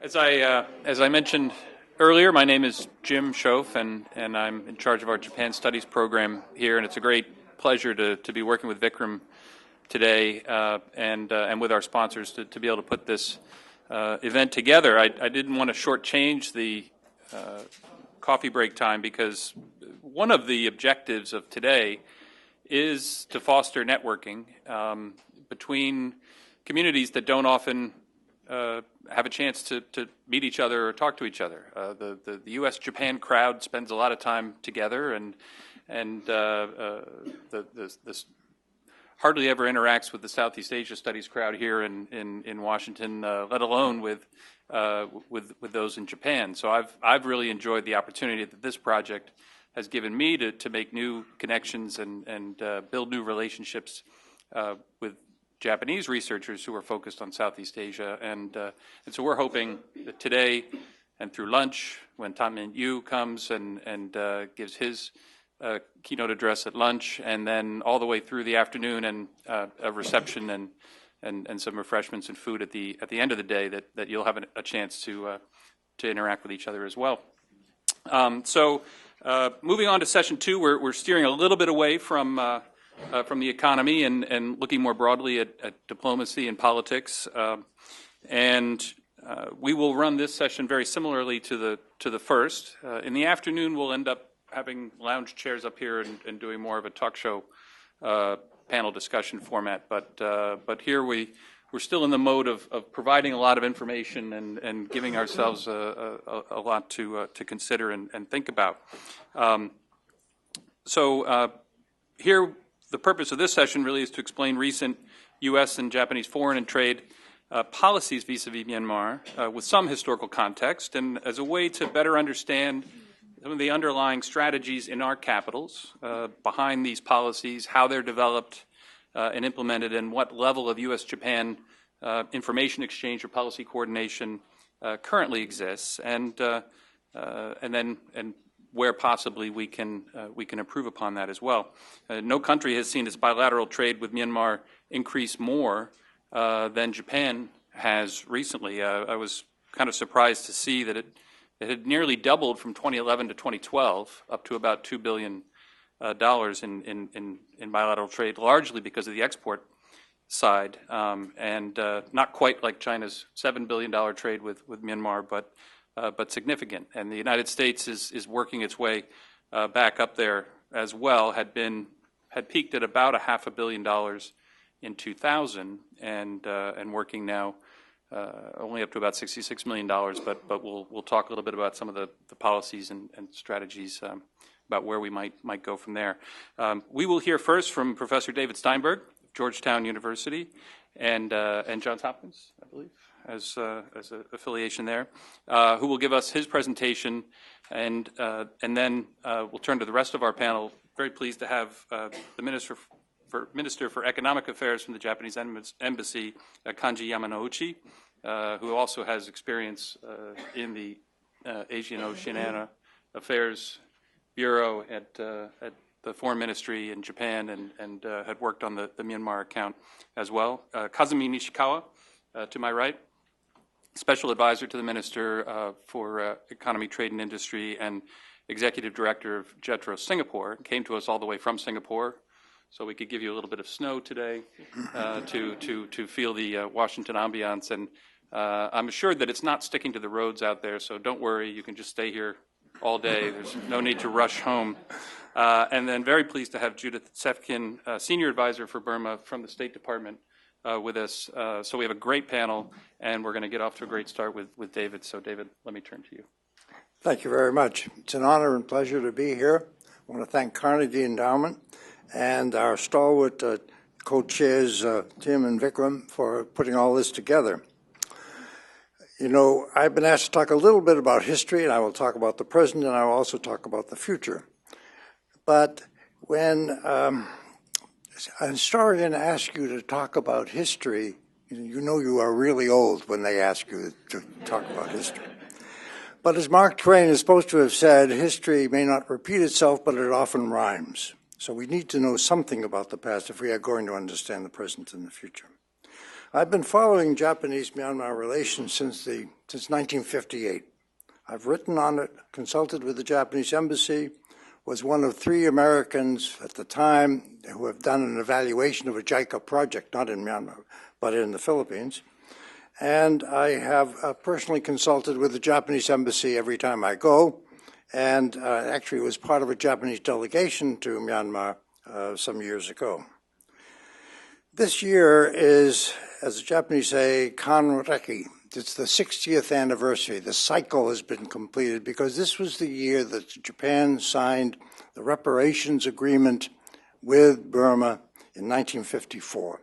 As I mentioned earlier, my name is Jim Schoaf, and I'm in charge of our Japan Studies program here, and it's a great pleasure to be working with Vikram today and with our sponsors to be able to put this event together. I didn't want to shortchange the coffee break time because one of the objectives of today is to foster networking between communities that don't often have a chance to meet each other or talk to each other. The U.S.-Japan crowd spends a lot of time together, and this hardly ever interacts with the Southeast Asia Studies crowd here in Washington, let alone with those in Japan. So I've really enjoyed the opportunity that this project has given me to make new connections and build new relationships with Japanese researchers who are focused on Southeast Asia, and so we're hoping that today and through lunch, when Tan-Min Yu comes and gives his keynote address at lunch, and then all the way through the afternoon and a reception and some refreshments and food at the end of the day, that you'll have a chance to interact with each other as well. So moving on to session two, we're steering a little bit away from the economy and looking more broadly at diplomacy and politics, and we will run this session very similarly to the first. In the afternoon, we'll end up having lounge chairs up here and doing more of a talk show panel discussion format. But here we're still in the mode of providing a lot of information and giving ourselves a lot to consider and think about. Here, the purpose of this session really is to explain recent U.S. and Japanese foreign and trade policies vis-à-vis Myanmar with some historical context, and as a way to better understand some of the underlying strategies in our capitals behind these policies, how they're developed and implemented, and what level of U.S.-Japan information exchange or policy coordination currently exists, and where possibly we can improve upon that as well. No country has seen its bilateral trade with Myanmar increase more than Japan has recently. I was kind of surprised to see that it had nearly doubled from 2011 to 2012, up to about $2 billion in bilateral trade, largely because of the export side, and not quite like China's $7 billion trade with Myanmar, but significant. And the United States is working its way back up there as well. Had peaked at about $500 million in 2000, and working now only up to about $66 million. But we'll talk a little bit about some of the policies and strategies about where we might go from there. We will hear first from Professor David Steinberg of Georgetown University and Johns Hopkins, I believe, as an affiliation there, who will give us his presentation, and then we'll turn to the rest of our panel. Very pleased to have the Minister for Economic Affairs from the Japanese Embassy, Kanji Yamanouchi, who also has experience in the Asian Oceania Affairs Bureau at the Foreign Ministry in Japan, and had worked on the Myanmar account as well. Kazumi Nishikawa, to my right, Special Advisor to the Minister for Economy, Trade and Industry, and Executive Director of JETRO Singapore. Came to us all the way from Singapore, so we could give you a little bit of snow today to feel the Washington ambiance. And I'm assured that it's not sticking to the roads out there, so don't worry, you can just stay here all day. There's no need to rush home. And then very pleased to have Judith Sefkin, Senior Advisor for Burma from the State Department, with us. So we have a great panel, and we're going to get off to a great start with David. So David, let me turn to you. Thank you very much. It's an honor and pleasure to be here. I want to thank Carnegie Endowment and our stalwart co-chairs, Tim and Vikram, for putting all this together. You know, I've been asked to talk a little bit about history, and I will talk about the present, and I will also talk about the future. But when a historian asks you to talk about history, you know you are really old when they ask you to talk about history. But as Mark Twain is supposed to have said, history may not repeat itself, but it often rhymes. So we need to know something about the past if we are going to understand the present and the future. I've been following Japanese-Myanmar relations since 1958. I've written on it, consulted with the Japanese embassy, was one of 3 Americans at the time who have done an evaluation of a JICA project, not in Myanmar, but in the Philippines. And I have personally consulted with the Japanese embassy every time I go, and actually was part of a Japanese delegation to Myanmar some years ago. This year is, as the Japanese say, Kanreki. It's the 60th anniversary. The cycle has been completed because this was the year that Japan signed the reparations agreement with Burma in 1954.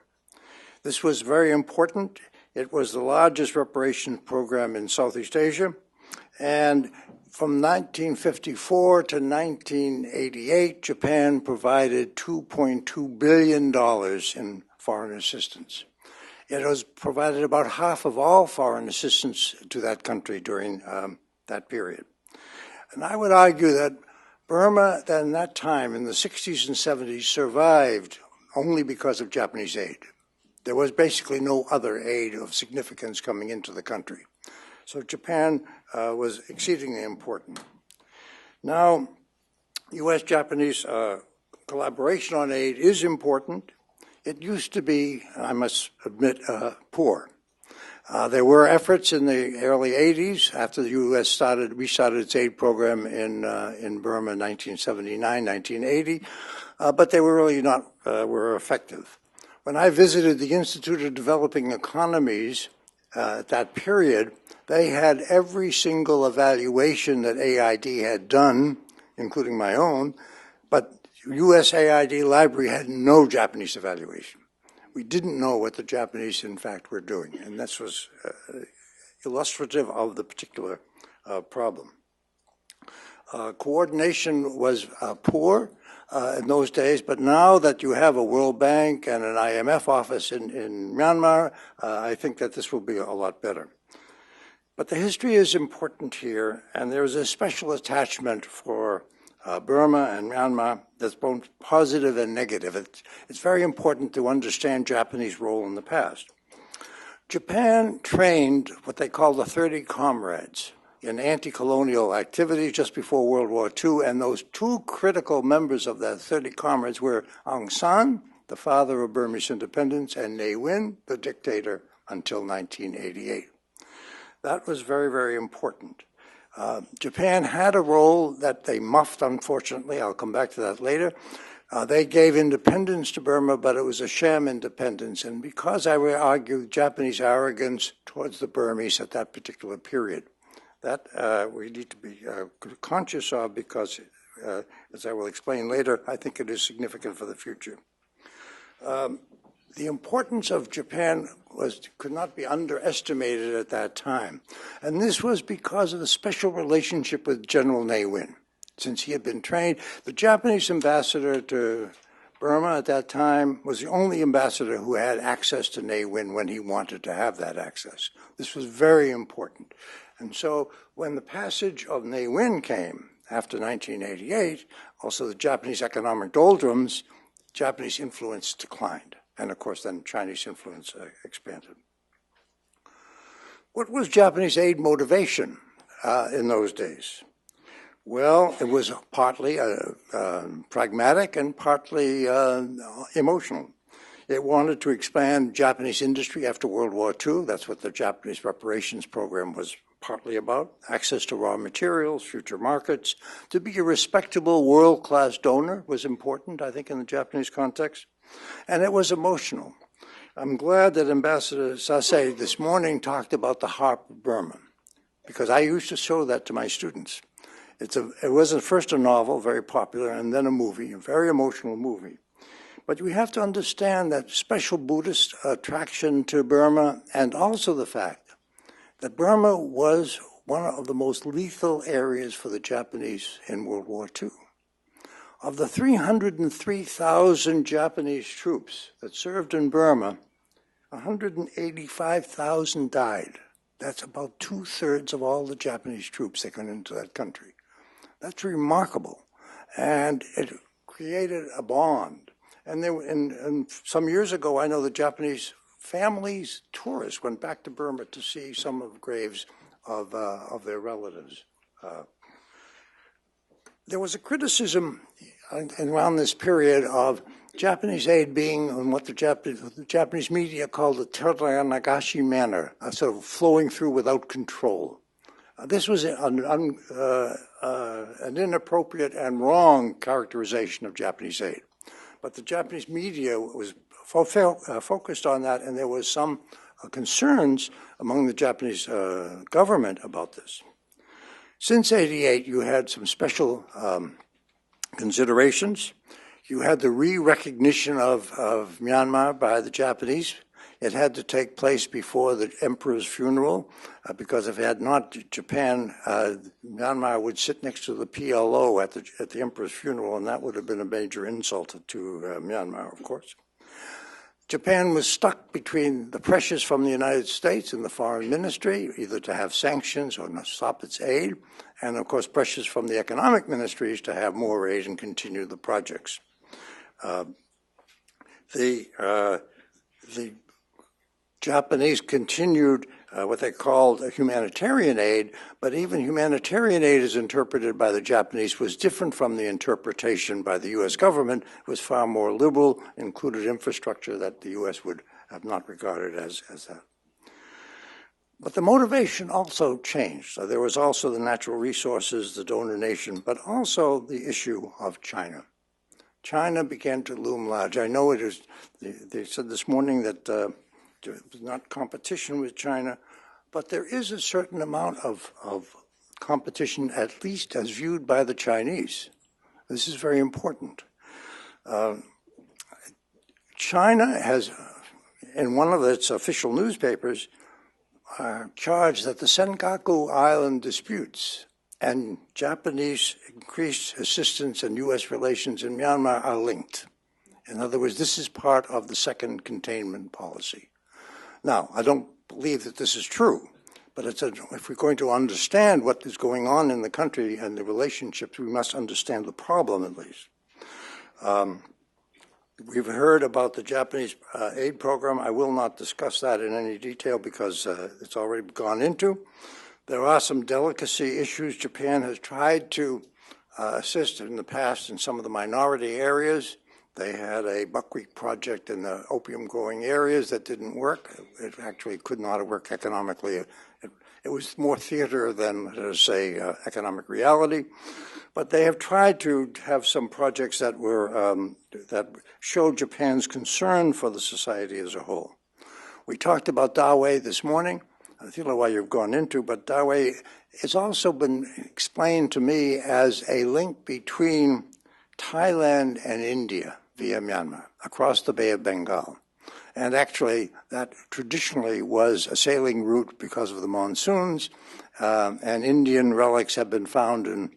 This was very important. It was the largest reparations program in Southeast Asia, and from 1954 to 1988, Japan provided $2.2 billion in foreign assistance. It has provided about half of all foreign assistance to that country during that period. And I would argue that Burma, in that time, in the 60s and 70s, survived only because of Japanese aid. There was basically no other aid of significance coming into the country. So Japan was exceedingly important. Now, U.S.-Japanese collaboration on aid is important. It used to be, I must admit, poor. There were efforts in the early 80s after the U.S. restarted its aid program in Burma in 1979, 1980, but they were really not were effective. When I visited the Institute of Developing Economies at that period, they had every single evaluation that AID had done, including my own, but USAID library had no Japanese evaluation. We didn't know what the Japanese, in fact, were doing, and this was illustrative of the particular problem. Coordination was poor in those days, but now that you have a World Bank and an IMF office in Myanmar, I think that this will be a lot better. But the history is important here, and there's a special attachment for Burma and Myanmar that's both positive and negative. It's very important to understand Japanese role in the past. Japan trained what they call the 30 Comrades in anti-colonial activities just before World War II, and those 2 critical members of that 30 Comrades were Aung San, the father of Burmese independence, and Ne Win, the dictator, until 1988. That was very, very important. Japan had a role that they muffed, unfortunately. I'll come back to that later. They gave independence to Burma, but it was a sham independence. And because I would argue Japanese arrogance towards the Burmese at that particular period, that we need to be conscious of because, as I will explain later, I think it is significant for the future. The importance of Japan could not be underestimated at that time. And this was because of the special relationship with General Ne Win. Since he had been trained, the Japanese ambassador to Burma at that time was the only ambassador who had access to Ne Win when he wanted to have that access. This was very important. And so when the passage of Ne Win came after 1988, also the Japanese economic doldrums, Japanese influence declined. And of course, then Chinese influence expanded. What was Japanese aid motivation in those days? Well, it was partly pragmatic and partly emotional. It wanted to expand Japanese industry after World War II. That's what the Japanese reparations program was partly about. Access to raw materials, future markets. To be a respectable world-class donor was important, I think, in the Japanese context. And it was emotional. I'm glad that Ambassador Sase this morning talked about the Harp of Burma, because I used to show that to my students. It was at first a novel, very popular, and then a movie, a very emotional movie. But we have to understand that special Buddhist attraction to Burma, and also the fact that Burma was one of the most lethal areas for the Japanese in World War II. Of the 303,000 Japanese troops that served in Burma, 185,000 died. That's about 2/3 of all the Japanese troops that went into that country. That's remarkable. And it created a bond. And some years ago, I know the Japanese families, tourists, went back to Burma to see some of the graves of their relatives. There was a criticism around this period of Japanese aid being in what the Japanese media called the Teranagashi manner, sort of flowing through without control. This was an inappropriate and wrong characterization of Japanese aid. But the Japanese media was focused on that, and there was some concerns among the Japanese government about this. Since '88, you had some special considerations. You had the re-recognition of Myanmar by the Japanese. It had to take place before the emperor's funeral, because if it had not, Japan, Myanmar would sit next to the PLO at the emperor's funeral, and that would have been a major insult to Myanmar, of course. Japan was stuck between the pressures from the United States and the foreign ministry, either to have sanctions or not stop its aid, and of course pressures from the economic ministries to have more aid and continue the projects. The Japanese continued what they called a humanitarian aid, but even humanitarian aid as interpreted by the Japanese was different from the interpretation by the U.S. government. It was far more liberal, included infrastructure that the U.S. would have not regarded as that. But the motivation also changed. So there was also the natural resources, the donor nation, but also the issue of China. China began to loom large. I know it is, they said this morning that there's not competition with China, but there is a certain amount of competition, at least as viewed by the Chinese. This is very important. China has, in one of its official newspapers, charged that the Senkaku Island disputes and Japanese increased assistance and U.S. relations in Myanmar are linked. In other words, this is part of the second containment policy. Now, I don't believe that this is true, but if we're going to understand what is going on in the country and the relationships, we must understand the problem at least. We've heard about the Japanese aid program. I will not discuss that in any detail because it's already gone into. There are some delicacy issues. Japan has tried to assist in the past in some of the minority areas. They had a buckwheat project in the opium growing areas that didn't work. It actually could not work economically. It was more theater than, let us say, economic reality. But they have tried to have some projects that were that showed Japan's concern for the society as a whole. We talked about Dawei this morning. I don't know why you've gone into, but Dawei has also been explained to me as a link between Thailand and India via Myanmar, across the Bay of Bengal. And actually, that traditionally was a sailing route because of the monsoons, and Indian relics have been found in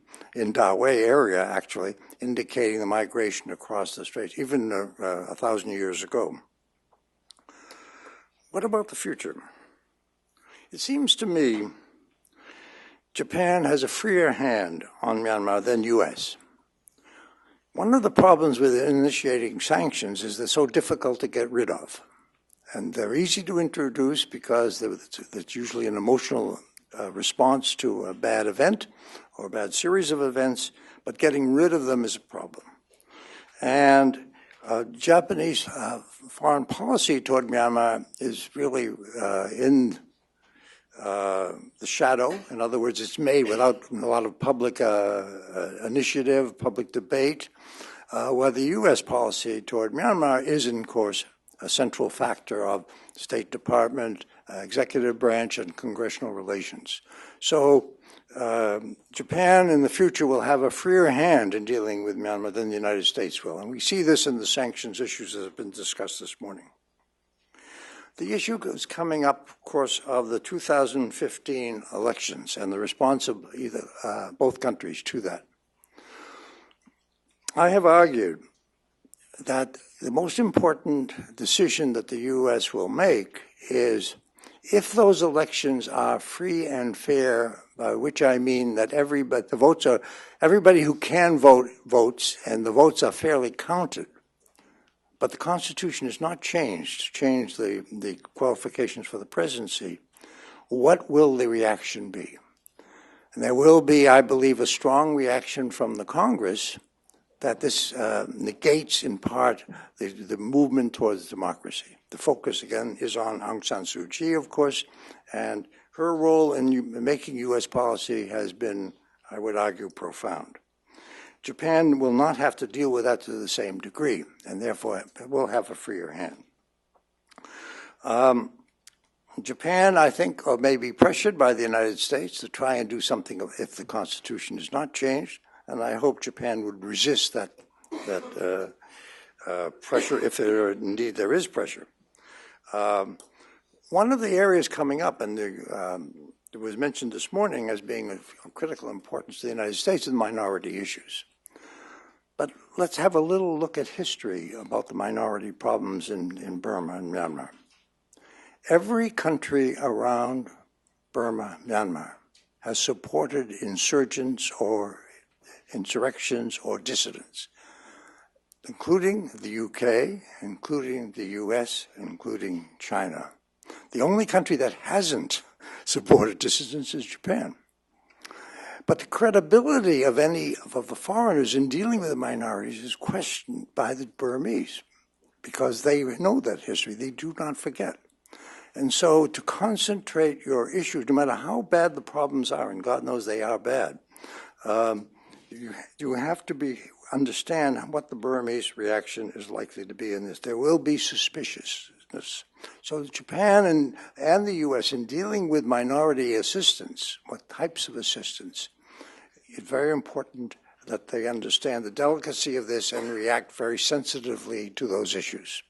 Dawei area, actually, indicating the migration across the straits, even 1,000 years ago. What about the future? It seems to me Japan has a freer hand on Myanmar than U.S. One of the problems with initiating sanctions is they're so difficult to get rid of. And they're easy to introduce because it's usually an emotional response to a bad event or a bad series of events, but getting rid of them is a problem. And Japanese foreign policy toward Myanmar is really in the shadow. In other words, it's made without a lot of public initiative, public debate, while the U.S. policy toward Myanmar is, of course, a central factor of State Department, executive branch, and congressional relations. So Japan in the future will have a freer hand in dealing with Myanmar than the United States will. And we see this in the sanctions issues that have been discussed this morning. The issue is coming up, of course, of the 2015 elections and the response of both countries to that. I have argued that the most important decision that the U.S. will make is if those elections are free and fair, by which I mean that everybody who can vote votes and the votes are fairly counted, but the Constitution is not changed to change the qualifications for the presidency. What will the reaction be? And there will be, I believe, a strong reaction from the Congress that this negates, in part, the movement towards democracy. The focus, again, is on Aung San Suu Kyi, of course, and her role in making U.S. policy has been, I would argue, profound. Japan will not have to deal with that to the same degree, and therefore will have a freer hand. Japan, I think, may be pressured by the United States to try and do something if the Constitution is not changed, and I hope Japan would resist that pressure if indeed there is pressure. One of the areas coming up, and it was mentioned this morning as being of critical importance to the United States, is minority issues. But let's have a little look at history about the minority problems in Burma and Myanmar. Every country around Burma, Myanmar, has supported insurgents or insurrections or dissidents, including the UK, including the US, including China. The only country that hasn't supported dissidents is Japan. But the credibility of any of the foreigners in dealing with the minorities is questioned by the Burmese because they know that history. They do not forget. And so to concentrate your issues, no matter how bad the problems are, and God knows they are bad, you have to understand what the Burmese reaction is likely to be in this. There will be suspiciousness. So Japan and the U.S. in dealing with minority assistance, what types of assistance, it's very important that they understand the delicacy of this and react very sensitively to those issues.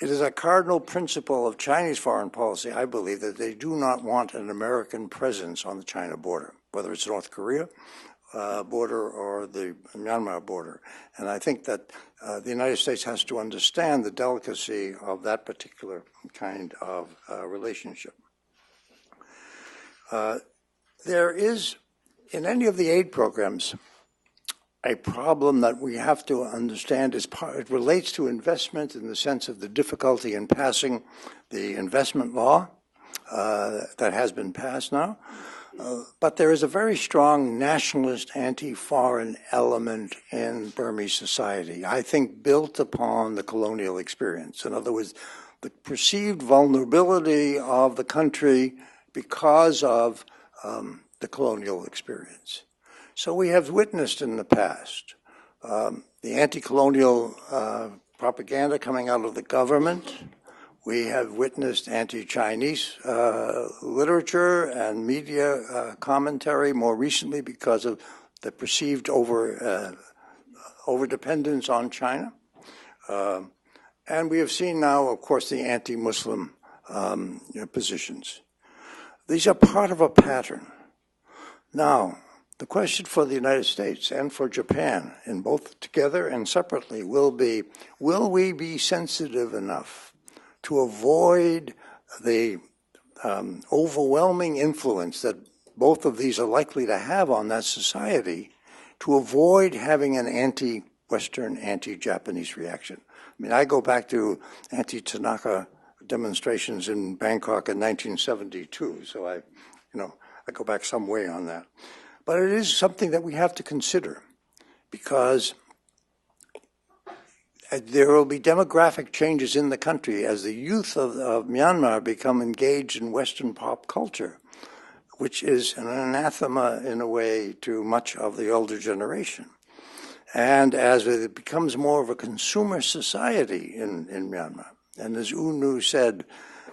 It is a cardinal principle of Chinese foreign policy, I believe, that they do not want an American presence on the China border, whether it's North Korea border or the Myanmar border. And I think that the United States has to understand the delicacy of that particular kind of relationship. There is, in any of the aid programs, a problem that we have to understand it relates to investment in the sense of the difficulty in passing the investment law that has been passed now. But there is a very strong nationalist, anti-foreign element in Burmese society, I think built upon the colonial experience. In other words, the perceived vulnerability of the country because of the colonial experience. So we have witnessed in the past the anti-colonial propaganda coming out of the government. We have witnessed anti-Chinese literature and media commentary more recently because of the perceived overdependence on China. And we have seen now, of course, the anti-Muslim positions. These are part of a pattern. Now, the question for the United States and for Japan, in both together and separately, will be, will we be sensitive enough to avoid the overwhelming influence that both of these are likely to have on that society, to avoid having an anti-Western, anti-Japanese reaction? I mean, I go back to anti-Tanaka demonstrations in Bangkok in 1972, so I go back some way on that. But it is something that we have to consider because there will be demographic changes in the country as the youth of Myanmar become engaged in Western pop culture, which is an anathema in a way to much of the older generation. And as it becomes more of a consumer society in Myanmar, and as U Nu said,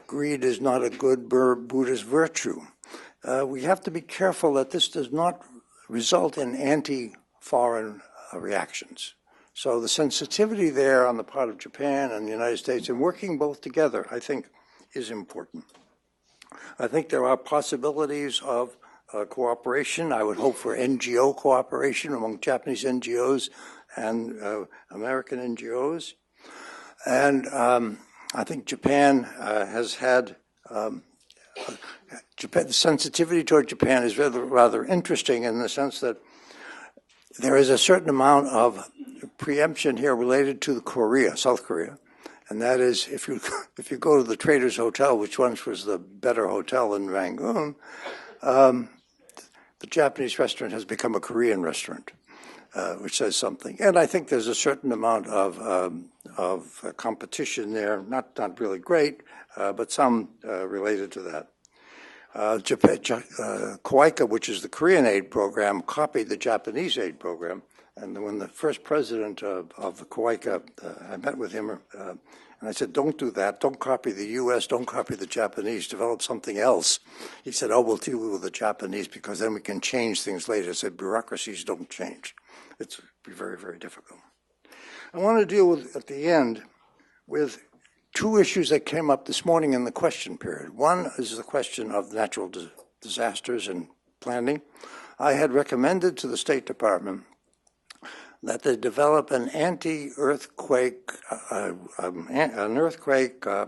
greed is not a good Buddhist virtue. We have to be careful that this does not result in anti-foreign reactions. So the sensitivity there on the part of Japan and the United States in working both together, I think, is important. I think there are possibilities of cooperation. I would hope for NGO cooperation among Japanese NGOs and American NGOs. And I think Japan has had the sensitivity toward Japan is rather interesting in the sense that there is a certain amount of preemption here related to Korea, South Korea, and that is if you go to the Traders Hotel, which once was the better hotel in Rangoon, the Japanese restaurant has become a Korean restaurant, which says something. And I think there's a certain amount of competition there, not really great, but some related to that. KOICA, which is the Korean aid program, copied the Japanese aid program. And when the first president of the KOICA, I met with him, and I said, don't do that. Don't copy the U.S. Don't copy the Japanese. Develop something else. He said, oh, we'll deal with the Japanese because then we can change things later. I said, bureaucracies don't change. It's very, very difficult. I want to deal with, at the end, with two issues that came up this morning in the question period. One is the question of natural disasters and planning. I had recommended to the State Department that they develop an anti-earthquake,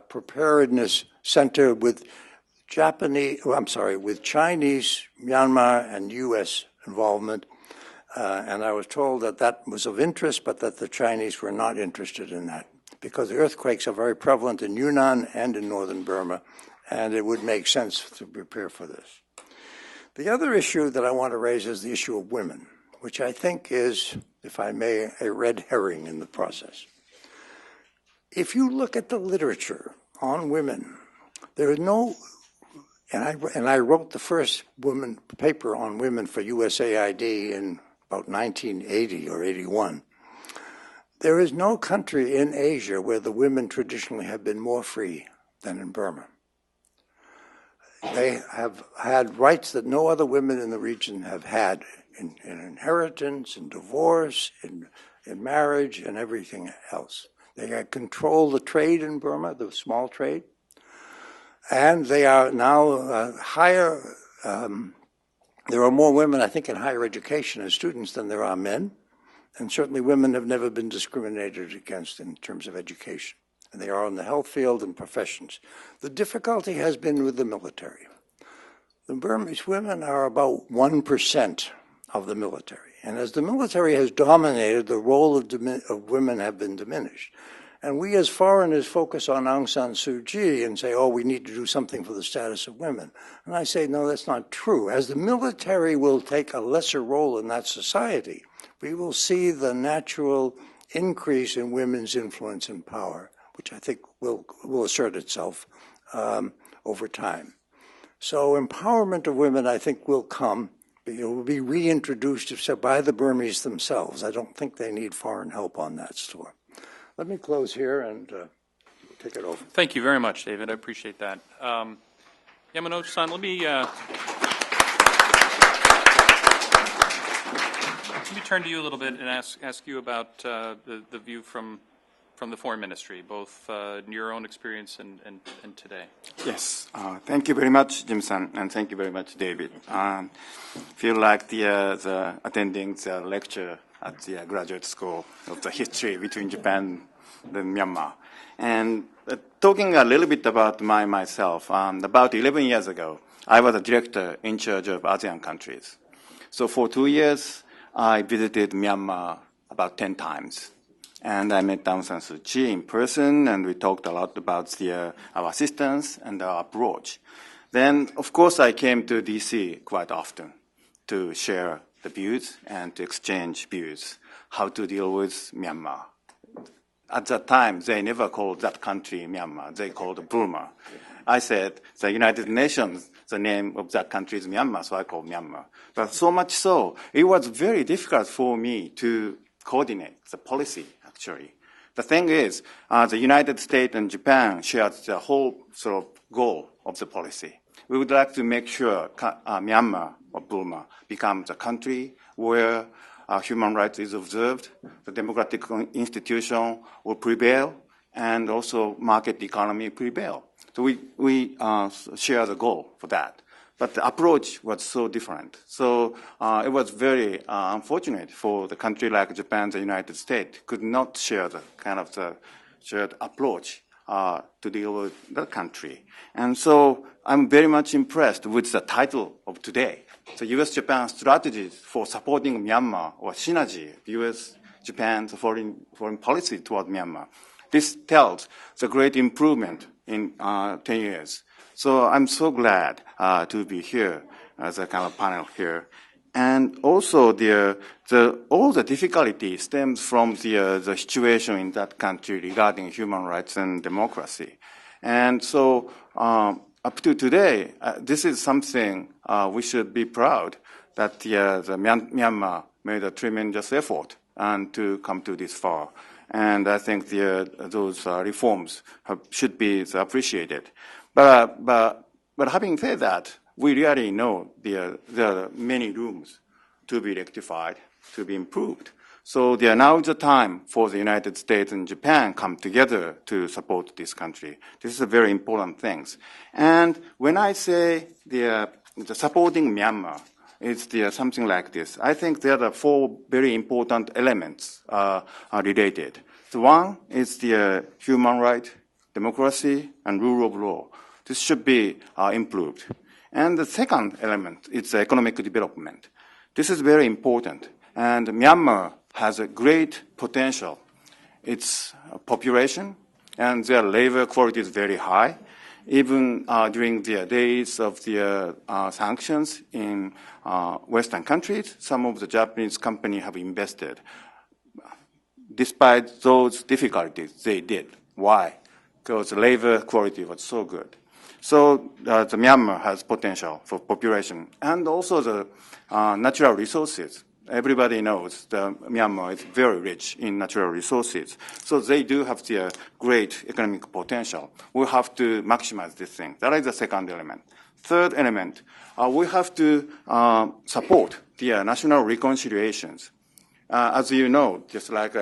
preparedness center with Chinese, Myanmar, and U.S. involvement. And I was told that that was of interest, but that the Chinese were not interested in that because the earthquakes are very prevalent in Yunnan and in northern Burma, and it would make sense to prepare for this. The other issue that I want to raise is the issue of women, which I think is, if I may, a red herring in the process. If you look at the literature on women, there is no, and I wrote the first paper on women for USAID in about 1980 or 81. There is no country in Asia where the women traditionally have been more free than in Burma. They have had rights that no other women in the region have had in inheritance, in divorce, in marriage, and everything else. They control the trade in Burma, the small trade, and they are now higher. There are more women, I think, in higher education as students than there are men, and certainly women have never been discriminated against in terms of education. And they are in the health field and professions. The difficulty has been with the military. The Burmese women are about 1% of the military. And as the military has dominated, the role of women have been diminished. And we as foreigners focus on Aung San Suu Kyi and say, oh, we need to do something for the status of women. And I say, no, that's not true. As the military will take a lesser role in that society, we will see the natural increase in women's influence and power, which I think will assert itself over time. So empowerment of women, I think, will come. It will be reintroduced by the Burmese themselves. I don't think they need foreign help on that score. Let me close here and take it over. Thank you very much, David. I appreciate that. Yamanote-san, let me turn to you a little bit and ask you about the view from the Foreign Ministry, both in your own experience and today. Yes, thank you very much, Jim-san, and thank you very much, David. Feel like the attending the lecture at the graduate school of the history between Japan and Myanmar. And talking a little bit about myself, about 11 years ago, I was a director in charge of ASEAN countries. So for 2 years, I visited Myanmar about 10 times. And I met Aung San Suu Kyi in person, and we talked a lot about our assistance and our approach. Then, of course, I came to D.C. quite often to share the views and to exchange views, how to deal with Myanmar. At that time, they never called that country Myanmar. They called Burma. I said, the United Nations, the name of that country is Myanmar, so I called Myanmar. But so much so, it was very difficult for me to coordinate the policy, actually. The thing is, the United States and Japan shared the whole sort of goal of the policy. We would like to make sure Myanmar or Burma becomes a country where human rights is observed, the democratic institution will prevail, and also market economy prevail. So we share the goal for that. But the approach was so different. So it was very unfortunate for the country like Japan, the United States, could not share the kind of the shared approach to deal with the country. And so I'm very much impressed with the title of today. The U.S.-Japan strategies for supporting Myanmar, or synergy, U.S.-Japan's foreign policy toward Myanmar. This tells the great improvement in 10 years. So I'm so glad to be here as a kind of panel here. And also, all the difficulty stems from the situation in that country regarding human rights and democracy. And so, up to today, this is something we should be proud that the Myanmar made a tremendous effort and to come to this far. And I think those reforms should be appreciated. But having said that, we really know there are many rooms to be rectified, to be improved. So now is the time for the United States and Japan come together to support this country. This is a very important thing. And when I say the supporting Myanmar, it's something like this. I think there are 4 very important elements related. The one is the human right, democracy, and rule of law. This should be improved. And the second element is economic development. This is very important. And Myanmar has a great potential. Its population and their labor quality is very high. Even during the days of the sanctions in Western countries, some of the Japanese companies have invested. Despite those difficulties, they did. Why? Because the labor quality was so good. So the Myanmar has potential for population and also the natural resources. Everybody knows that Myanmar is very rich in natural resources. So they do have the great economic potential. We have to maximize this thing. That is the second element. Third element, we have to support the national reconciliations. As you know, just like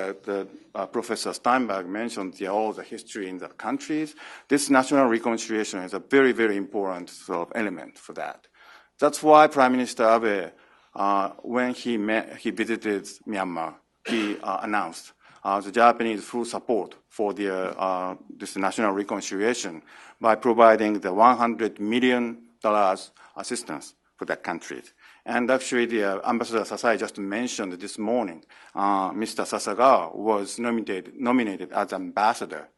Professor Steinberg mentioned all the history in the countries, this national reconciliation is a very, very important sort of element for that. That's why Prime Minister Abe, when he visited Myanmar, he announced the Japanese full support for this national reconciliation by providing the $100 million assistance for that country. And actually, the Ambassador Sasai just mentioned this morning, Mr. Sasagawa was nominated as ambassador,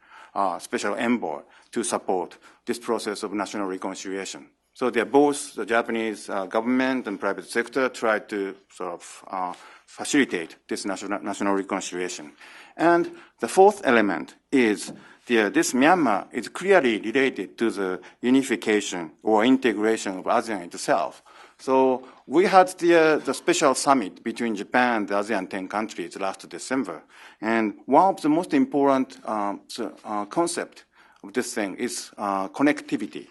special envoy, to support this process of national reconciliation. So they're both the Japanese government and private sector tried to sort of facilitate this national reconciliation. And the fourth element is this Myanmar is clearly related to the unification or integration of ASEAN itself. So we had the special summit between Japan and the ASEAN 10 countries last December. And one of the most important concept of this thing is connectivity.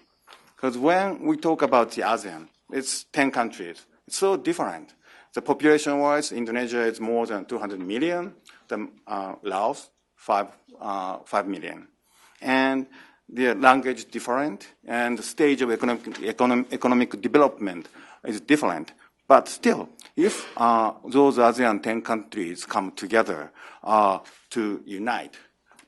Because when we talk about the ASEAN, it's 10 countries. It's so different. The population-wise, Indonesia is more than 200 million. Laos, 5 million. And the language is different, and the stage of economic development is different. But still, if those ASEAN 10 countries come together to unite,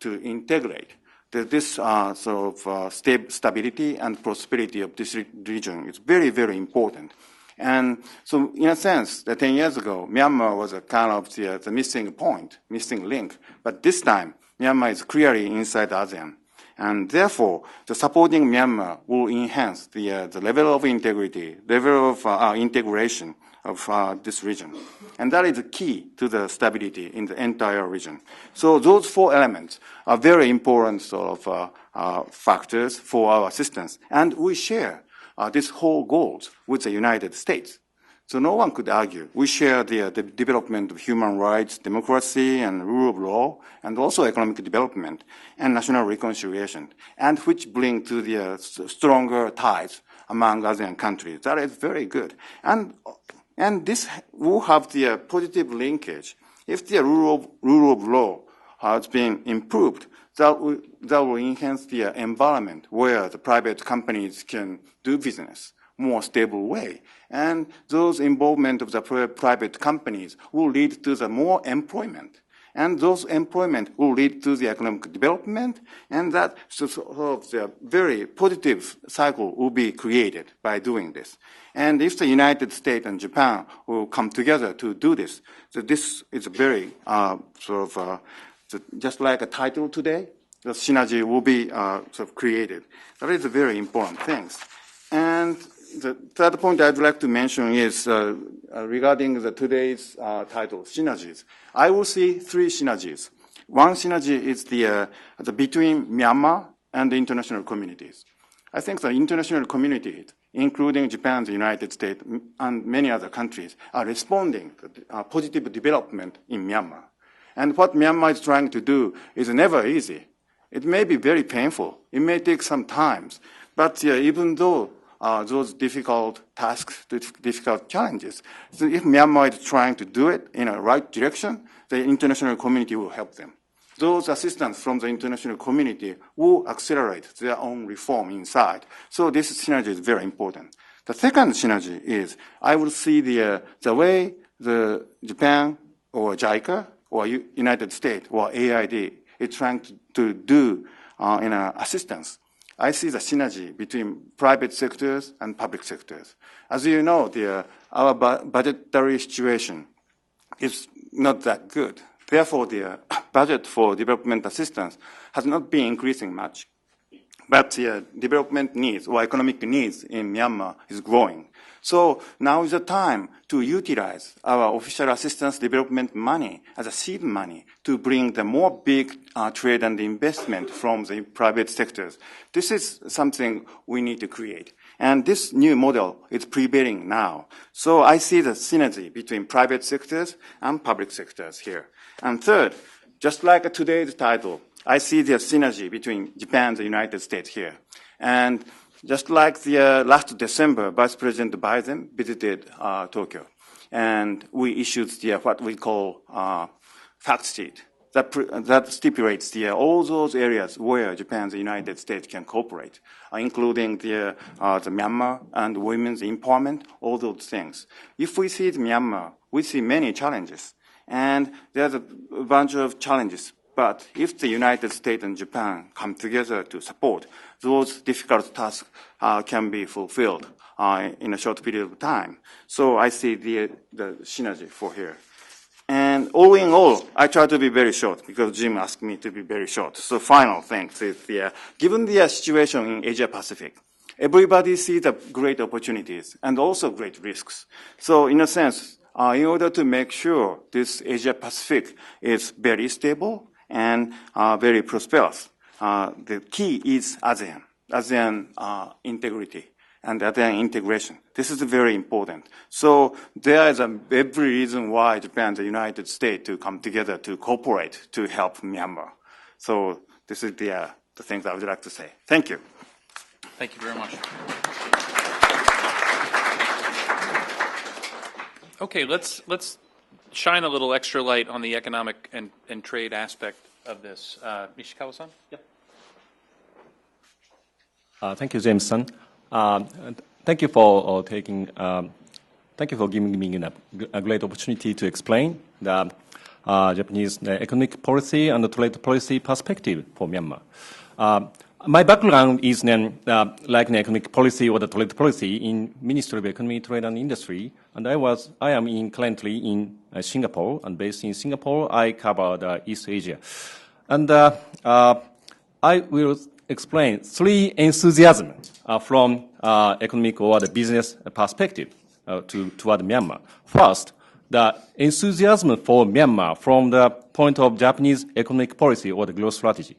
to integrate, this sort of stability and prosperity of this region is very, very important. And so, in a sense, 10 years ago, Myanmar was a kind of the missing point, missing link. But this time, Myanmar is clearly inside ASEAN. And therefore, the supporting Myanmar will enhance the level of integrity, level of integration of this region. And that is the key to the stability in the entire region. So those 4 elements are very important sort of factors for our assistance. And we share these whole goals with the United States. So no one could argue. We share the development of human rights, democracy, and rule of law, and also economic development and national reconciliation, and which bring to the stronger ties among ASEAN countries. That is very good. And this will have the positive linkage. If the rule of law has been improved, that will enhance the environment where the private companies can do business more stable way. And those involvement of the private companies will lead to the more employment. And those employment will lead to the economic development, and that sort of the very positive cycle will be created by doing this. And if the United States and Japan will come together to do this, so this is a very just like a title today, the synergy will be sort of created. That is a very important thing. And the third point I'd like to mention is regarding today's title, synergies. I will see three synergies. One synergy is the between Myanmar and the international communities. I think the international community, including Japan, the United States, and many other countries, are responding to positive development in Myanmar. And what Myanmar is trying to do is never easy. It may be very painful. It may take some time. But even though those difficult tasks, difficult challenges, so if Myanmar is trying to do it in a right direction, the international community will help them. Those assistance from the international community will accelerate their own reform inside. So this synergy is very important. The second synergy is I will see the way the Japan or JICA or United States or AID is trying to do in assistance. I see the synergy between private sectors and public sectors. As you know, our budgetary situation is not that good. Therefore, the budget for development assistance has not been increasing much. But development needs or economic needs in Myanmar is growing. So now is the time to utilize our official assistance development money as a seed money to bring the more big trade and investment from the private sectors. This is something we need to create. And this new model is prevailing now. So I see the synergy between private sectors and public sectors here. And third, just like today's title, I see the synergy between Japan and the United States here. And just like the last December, Vice President Biden visited Tokyo, and we issued what we call fact sheet that stipulates all those areas where Japan and the United States can cooperate, including the Myanmar and women's empowerment, all those things. If we see Myanmar, we see many challenges, and there's a bunch of challenges. But if the United States and Japan come together to support, those difficult tasks can be fulfilled in a short period of time. So I see the synergy for here. And all in all, I try to be very short because Jim asked me to be very short. So final thing is given the situation in Asia Pacific, everybody sees the great opportunities and also great risks. So in a sense, in order to make sure this Asia Pacific is very stable and very prosperous, the key is ASEAN integrity and ASEAN integration. This is very important. So there is every reason why Japan and the United States to come together to cooperate to help Myanmar. So this is the things I would like to say. Thank you. Thank you very much. Okay, let's shine a little extra light on the economic and trade aspect of this. Nishikawa-san? Yeah. Thank you, James-san. Thank you for thank you for giving me a great opportunity to explain the Japanese economic policy and the trade policy perspective for Myanmar. My background is like the economic policy or the trade policy in Ministry of Economy, Trade and Industry, and I am currently in Singapore, and based in Singapore, I cover East Asia. And I will explain three enthusiasms from economic or the business perspective toward Myanmar. First, the enthusiasm for Myanmar from the point of Japanese economic policy or the growth strategy.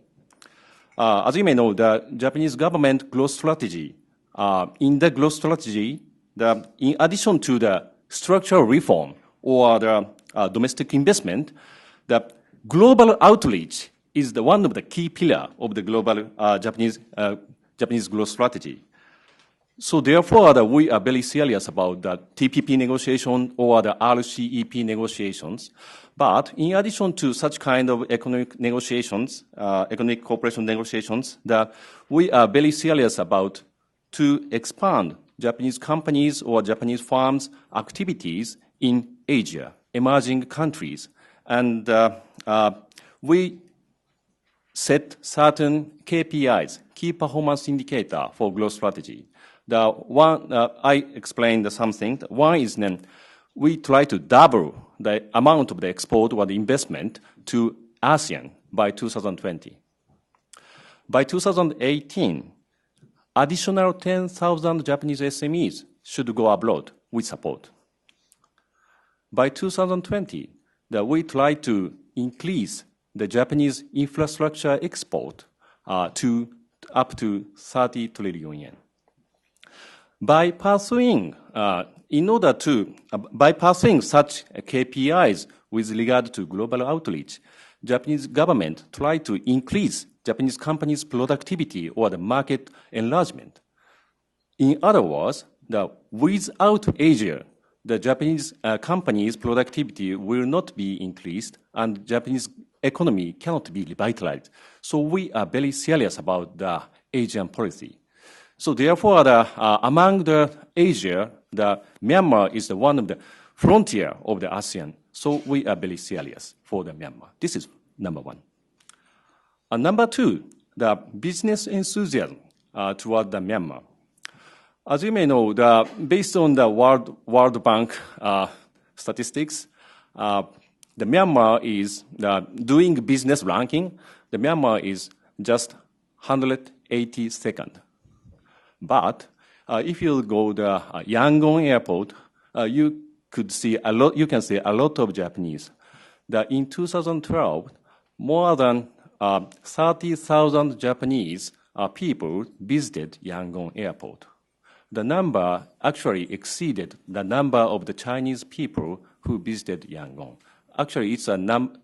As you may know, the Japanese government growth strategy, in the growth strategy, in addition to the structural reform or the domestic investment, the global outreach is one of the key pillars of the global Japanese growth strategy. So therefore, we are very serious about the TPP negotiation or the RCEP negotiations. But in addition to such kind of economic negotiations, economic cooperation negotiations, we are very serious about to expand Japanese companies or Japanese firms' activities in Asia, emerging countries. And we set certain KPIs, key performance indicator for growth strategy. The one I explained something. One is then we try to double the amount of the export or the investment to ASEAN by 2020. By 2018, additional 10,000 Japanese SMEs should go abroad with support. By 2020, we try to increase the Japanese infrastructure export to up to 30 trillion yen. By pursuing such KPIs with regard to global outreach, Japanese government tried to increase Japanese companies' productivity or the market enlargement. In other words, without Asia, the Japanese companies' productivity will not be increased and Japanese economy cannot be revitalized. So we are very serious about the Asian policy. So therefore, among the Asia, the Myanmar is one of the frontier of the ASEAN. So we are very serious for the Myanmar. This is number one. And number two, the business enthusiasm toward the Myanmar. As you may know, based on the World Bank statistics, the Myanmar is doing business ranking. The Myanmar is just 182nd. But if you go to the Yangon airport, you can see a lot of Japanese. In 2012, more than 30,000 Japanese people visited Yangon airport. The number actually exceeded the number of the Chinese people who visited Yangon. Actually, it's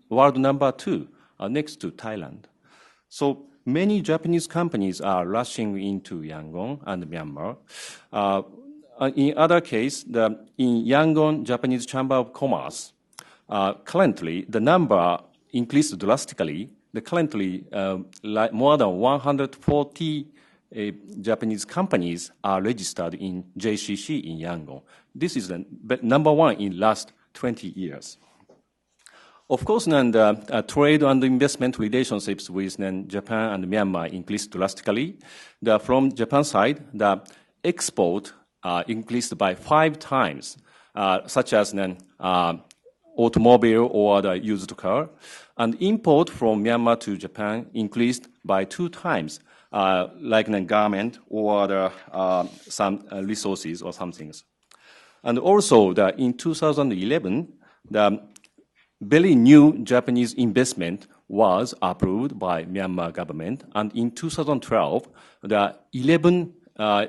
world number 2, next to Thailand. So many Japanese companies are rushing into Yangon and Myanmar. In other case, in Yangon Japanese Chamber of Commerce, currently the number increased drastically. Currently, more than 140 Japanese companies are registered in JCC in Yangon. This is the number one in last 20 years. Of course, the trade and investment relationships with Japan and Myanmar increased drastically. From Japan side, the export increased by 5 times, such as automobile or the used car. And import from Myanmar to Japan increased by 2 times, like garment or some resources or some things. And also, in 2011, the very new Japanese investment was approved by Myanmar government, and in 2012, the 11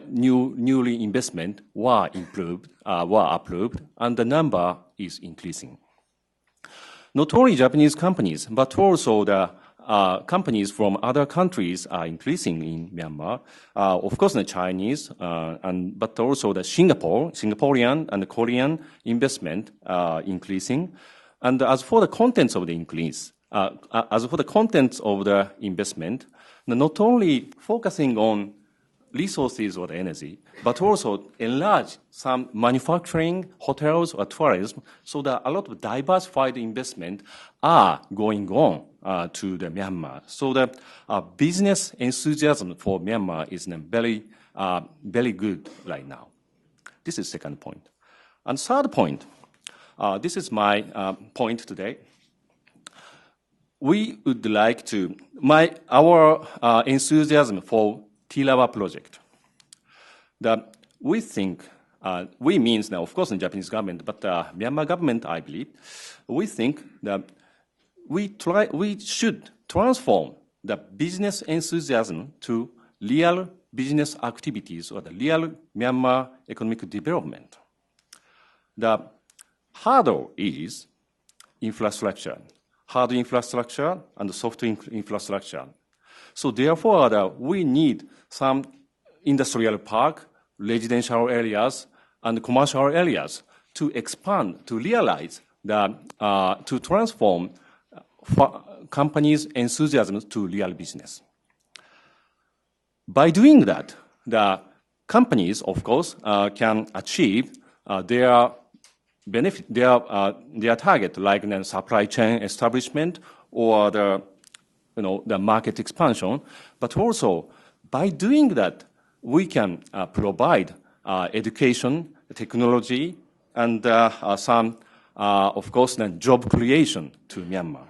newly investment were approved, and the number is increasing. Not only Japanese companies, but also the companies from other countries are increasing in Myanmar. Of course, the Chinese, but also the Singaporean and the Korean investment are increasing. And as for the contents of the investment, not only focusing on resources or the energy, but also enlarge some manufacturing, hotels, or tourism, so that a lot of diversified investment are going on to the Myanmar. So the business enthusiasm for Myanmar is very, very good right now. This is second point. And third point, this is my point today. We would like to, our enthusiasm for Tilawa project. We think, we means now, of course, the Japanese government, but Myanmar government, I believe, we think that we should transform the business enthusiasm to real business activities or the real Myanmar economic development. The hardware is infrastructure, hard infrastructure and soft infrastructure. So therefore, we need some industrial park, residential areas, and commercial areas to expand, to realize to transform companies' enthusiasm to real business. By doing that, the companies, of course, can achieve their benefit, their target, like supply chain establishment or the market expansion, but also by doing that, we can provide education, technology, and some, of course, then job creation to Myanmar.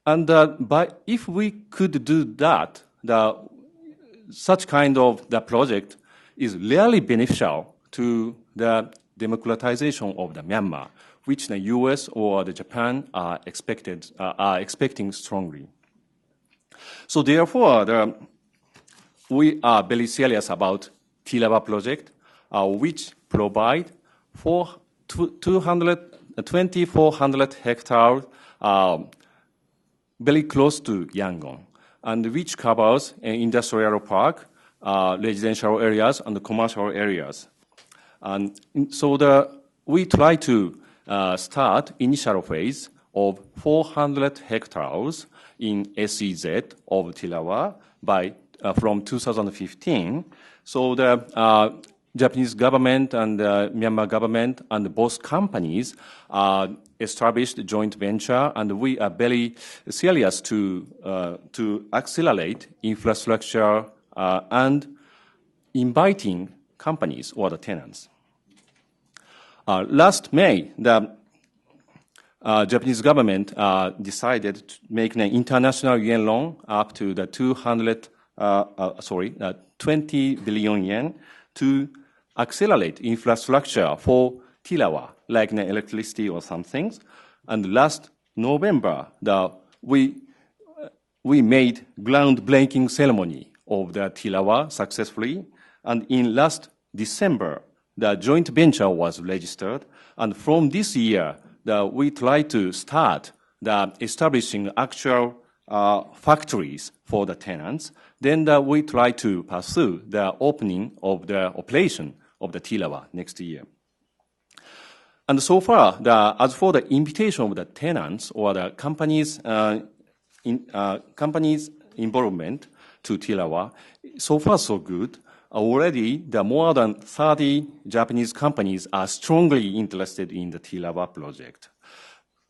And if we could do that, such kind of the project is really beneficial to the democratization of the Myanmar, which the U.S. or the Japan are expecting strongly. So therefore, we are very serious about TILAWA project, which provide 2,400 hectares very close to Yangon, and which covers an industrial park, residential areas, and commercial areas. And so we try to start initial phase of 400 hectares in SEZ of TILAWA from 2015. So the Japanese government and the Myanmar government and both companies established a joint venture, and we are very serious to accelerate infrastructure and inviting companies or the tenants. Last May, the Japanese government decided to make an international yen loan up to the 20 billion yen to accelerate infrastructure for TILAWA, like electricity or some things. And last November, we made groundbreaking ceremony of the TILAWA successfully. And in last December, the joint venture was registered. And from this year, we try to start establishing actual factories for the tenants. Then we try to pursue the opening of the operation of the TILAWA next year. And so far, as for the invitation of the tenants or the companies' involvement to TILAWA, so far so good. Already, more than 30 Japanese companies are strongly interested in the TILAWA project.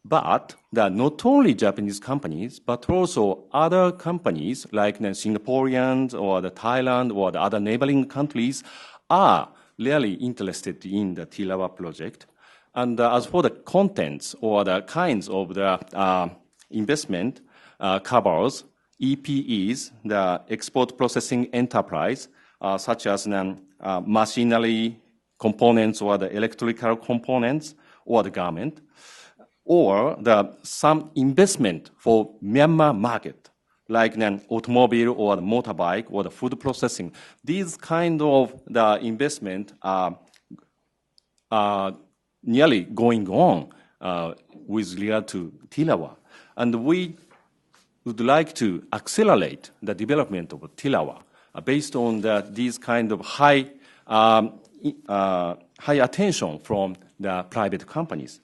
But not only Japanese companies, but also other companies like the Singaporeans or the Thailand or the other neighboring countries are really interested in the TILAWA project. And as for the contents or the kinds of the investment covers EPEs, the export processing enterprise, such as machinery components or the electrical components or the garment, or some investment for Myanmar market, like an automobile or the motorbike or the food processing. These kind of the investment are nearly going on with regard to TILAWA. And we would like to accelerate the development of TILAWA based on these kind of high attention from the private companies.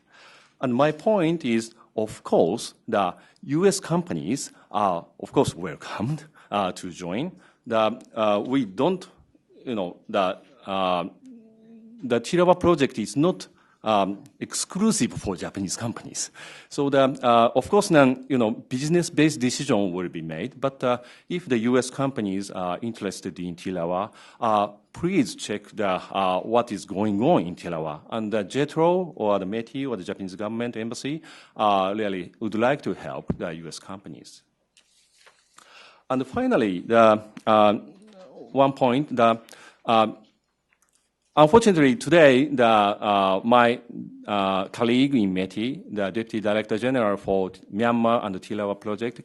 And my point is, of course, the U.S. companies are, of course, welcomed to join. We don't, the TILAWA project is not exclusive for Japanese companies. So of course, business-based decision will be made. But if the U.S. companies are interested in TILAWA, please check what is going on in TILAWA. And the JETRO or the METI or the Japanese government embassy really would like to help the U.S. companies. And finally, one point, unfortunately, today, my colleague in METI, the Deputy Director General for Myanmar and the TILAWA project,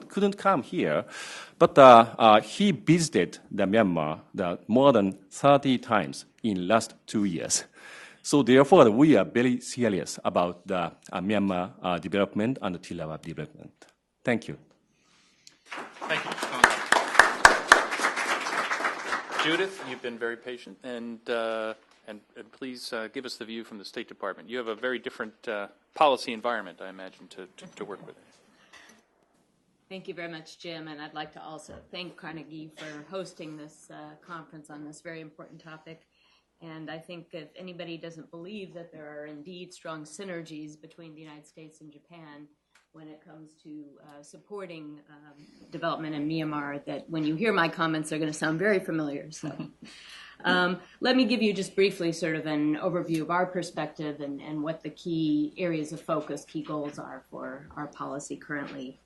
couldn't come here. But he visited the Myanmar more than 30 times in last 2 years. So therefore, we are very serious about the Myanmar development and the TILAWA development. Thank you. Thank you. Judith, you've been very patient, and please give us the view from the State Department. You have a very different policy environment, I imagine, to work with. Thank you very much, Jim, and I'd like to also thank Carnegie for hosting this conference on this very important topic. And I think if anybody doesn't believe that there are indeed strong synergies between the United States and Japan, when it comes to supporting development in Myanmar, that when you hear my comments, they're going to sound very familiar. So let me give you just briefly sort of an overview of our perspective and what the key areas of focus, key goals are for our policy currently.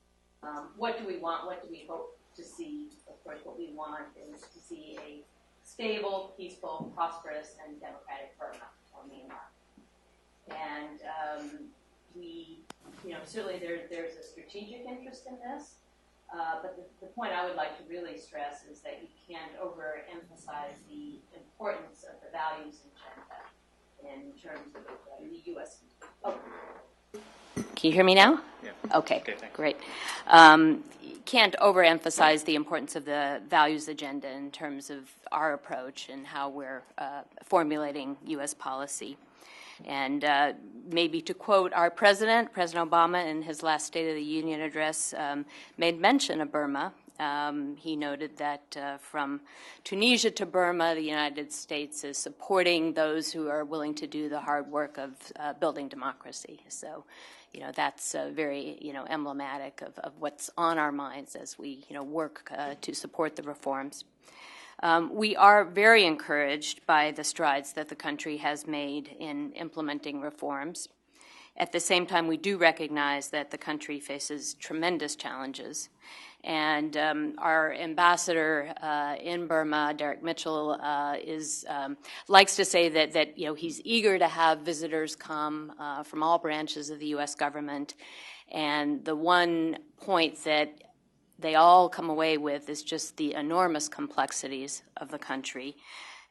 What do we want? What do we hope to see? Of course, what we want is to see a stable, peaceful, prosperous, and democratic Burma or Myanmar. And we, certainly there's a strategic interest in this, but the point I would like to really stress is that you can't overemphasize the importance of the values agenda in terms of the U.S. Oh. Can you hear me now? Yeah. Okay, thanks. Great. Can't overemphasize the importance of the values agenda in terms of our approach and how we're formulating U.S. policy. And maybe to quote our President Obama, in his last State of the Union address, made mention of Burma. He noted that from Tunisia to Burma, the United States is supporting those who are willing to do the hard work of building democracy. So, that's very, emblematic of what's on our minds as we, work to support the reforms. We are very encouraged by the strides that the country has made in implementing reforms. At the same time, we do recognize that the country faces tremendous challenges. And our ambassador in Burma, Derek Mitchell, likes to say that he's eager to have visitors come from all branches of the U.S. government. And the one point that they all come away with is just the enormous complexities of the country.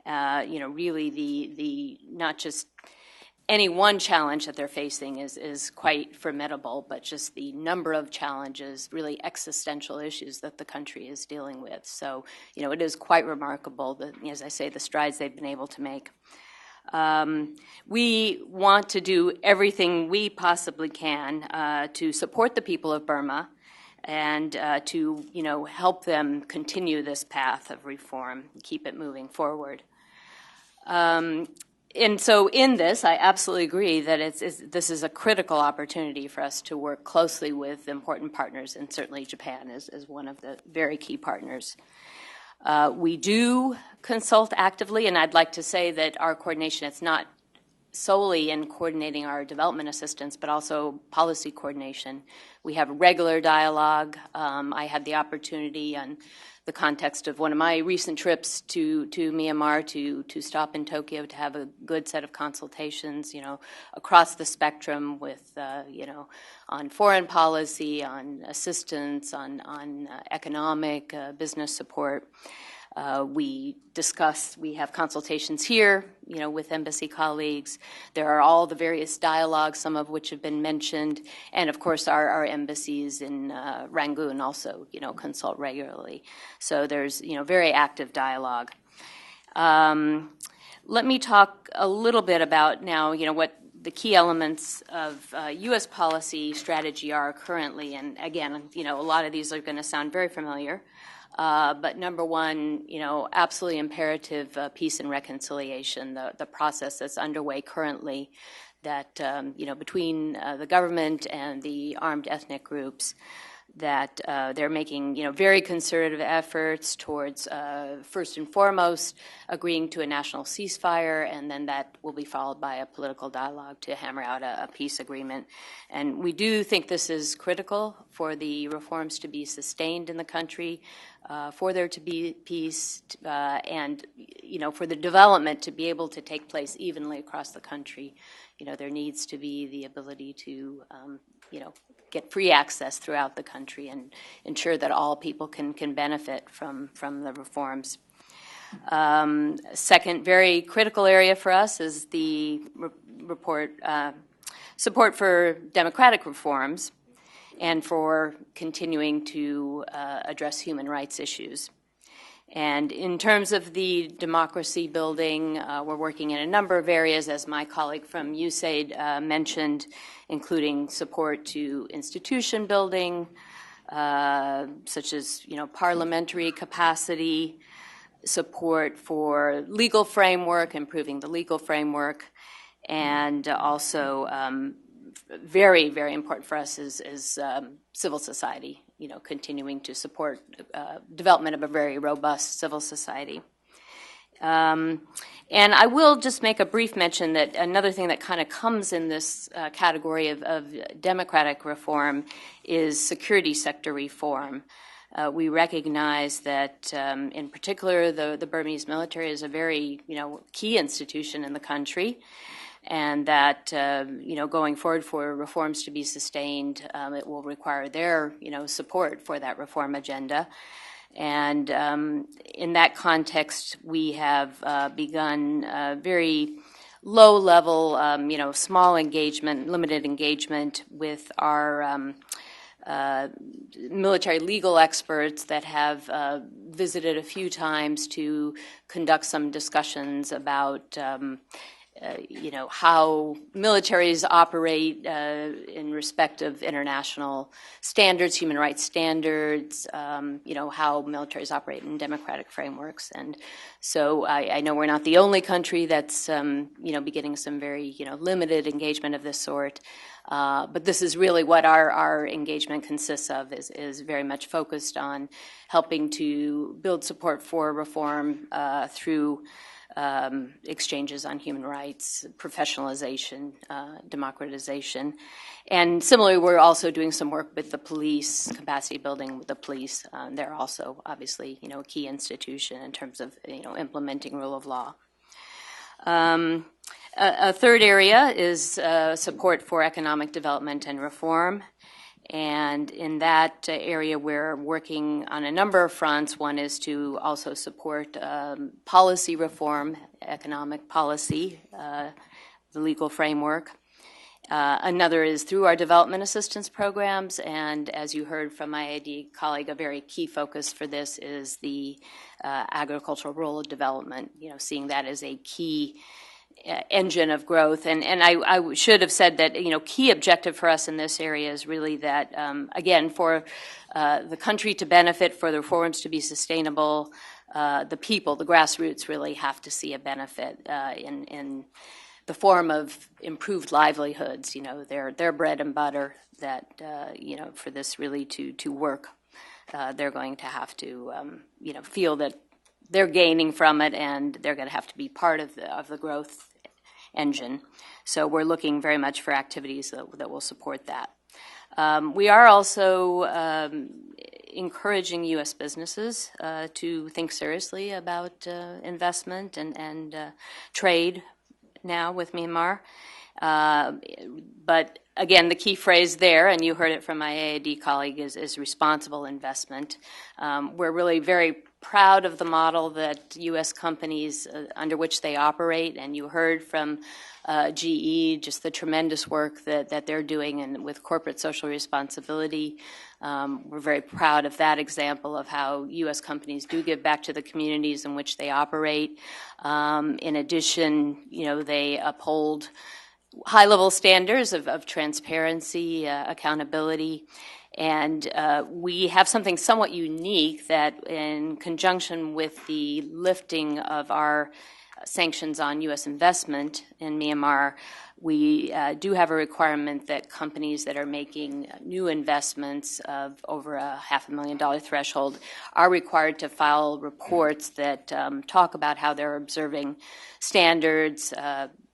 Really the not just any one challenge that they're facing is quite formidable, but just the number of challenges, really existential issues that the country is dealing with. So, it is quite remarkable, as I say, the strides they've been able to make. We want to do everything we possibly can to support the people of Burma and to, help them continue this path of reform, keep it moving forward. And so in this, I absolutely agree that this is a critical opportunity for us to work closely with important partners, and certainly Japan is one of the very key partners. We do consult actively, and I'd like to say that our coordination, it's not solely in coordinating our development assistance, but also policy coordination. We have regular dialogue. I had the opportunity on the context of one of my recent trips to Myanmar to stop in Tokyo to have a good set of consultations, across the spectrum with, on foreign policy, on assistance, on economic, business support. We have consultations here, with embassy colleagues. There are all the various dialogues, some of which have been mentioned, and of course our embassies in Rangoon also, consult regularly. So there's, very active dialogue. Let me talk a little bit about now, what the key elements of U.S. policy strategy are currently, and again, a lot of these are going to sound very familiar. But number one, absolutely imperative peace and reconciliation, the process that's underway currently that, between the government and the armed ethnic groups, that they're making, very concerted efforts towards, first and foremost, agreeing to a national ceasefire, and then that will be followed by a political dialogue to hammer out a peace agreement. And we do think this is critical for the reforms to be sustained in the country, for there to be peace, and, for the development to be able to take place evenly across the country. There needs to be the ability to, get free access throughout the country and ensure that all people can benefit from the reforms. Second very critical area for us is the support for democratic reforms and for continuing to address human rights issues. And in terms of the democracy building, we're working in a number of areas, as my colleague from USAID mentioned, including support to institution building, such as, parliamentary capacity, support for legal framework, improving the legal framework, and also very, very important for us is civil society, continuing to support development of a very robust civil society. And I will just make a brief mention that another thing that kind of comes in this category of democratic reform is security sector reform. We recognize that, in particular, the Burmese military is a very, key institution in the country, and that, going forward for reforms to be sustained, it will require their, support for that reform agenda. And in that context, we have begun very low-level, small engagement, limited engagement with our military legal experts that have visited a few times to conduct some discussions about how militaries operate in respect of international standards, human rights standards, how militaries operate in democratic frameworks. And so I know we're not the only country that's, beginning some very, limited engagement of this sort. But this is really what our engagement consists of, is very much focused on helping to build support for reform through exchanges on human rights, professionalization, democratization. And similarly, we're also doing some work with the police, capacity building with the police. They're also obviously, a key institution in terms of, implementing rule of law. A third area is support for economic development and reform. And in that area, we're working on a number of fronts. One is to also support policy reform, economic policy, the legal framework. Another is through our development assistance programs, and as you heard from my IAD colleague, a very key focus for this is the agricultural rural development, seeing that as a key engine of growth. And I should have said that, key objective for us in this area is really that, again, for the country to benefit, for the reforms to be sustainable, the people, the grassroots really have to see a benefit in the form of improved livelihoods, their bread and butter, that, for this really to work, they're going to have to, feel that they're gaining from it, and they're going to have to be part of the growth engine. So we're looking very much for activities that will support that. We are also encouraging U.S. businesses to think seriously about investment and trade now with Myanmar. But again, the key phrase there, and you heard it from my AID colleague, is responsible investment. We're really very proud of the model that U.S. companies under which they operate, and you heard from GE just the tremendous work that they're doing and with corporate social responsibility. We're very proud of that example of how U.S. companies do give back to the communities in which they operate. In addition, they uphold high-level standards of transparency, accountability. And we have something somewhat unique that, in conjunction with the lifting of our sanctions on U.S. investment in Myanmar, we do have a requirement that companies that are making new investments of over a $500,000 threshold are required to file reports that talk about how they're observing standards,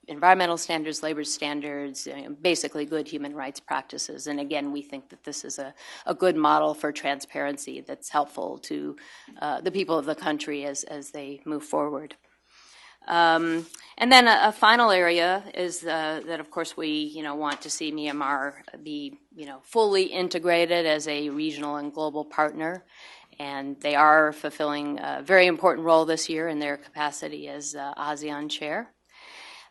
environmental standards, labor standards, basically good human rights practices. And again, we think that this is a good model for transparency that's helpful to the people of the country as they move forward. And then a final area is that, of course, we want to see Myanmar be fully integrated as a regional and global partner. And they are fulfilling a very important role this year in their capacity as ASEAN chair.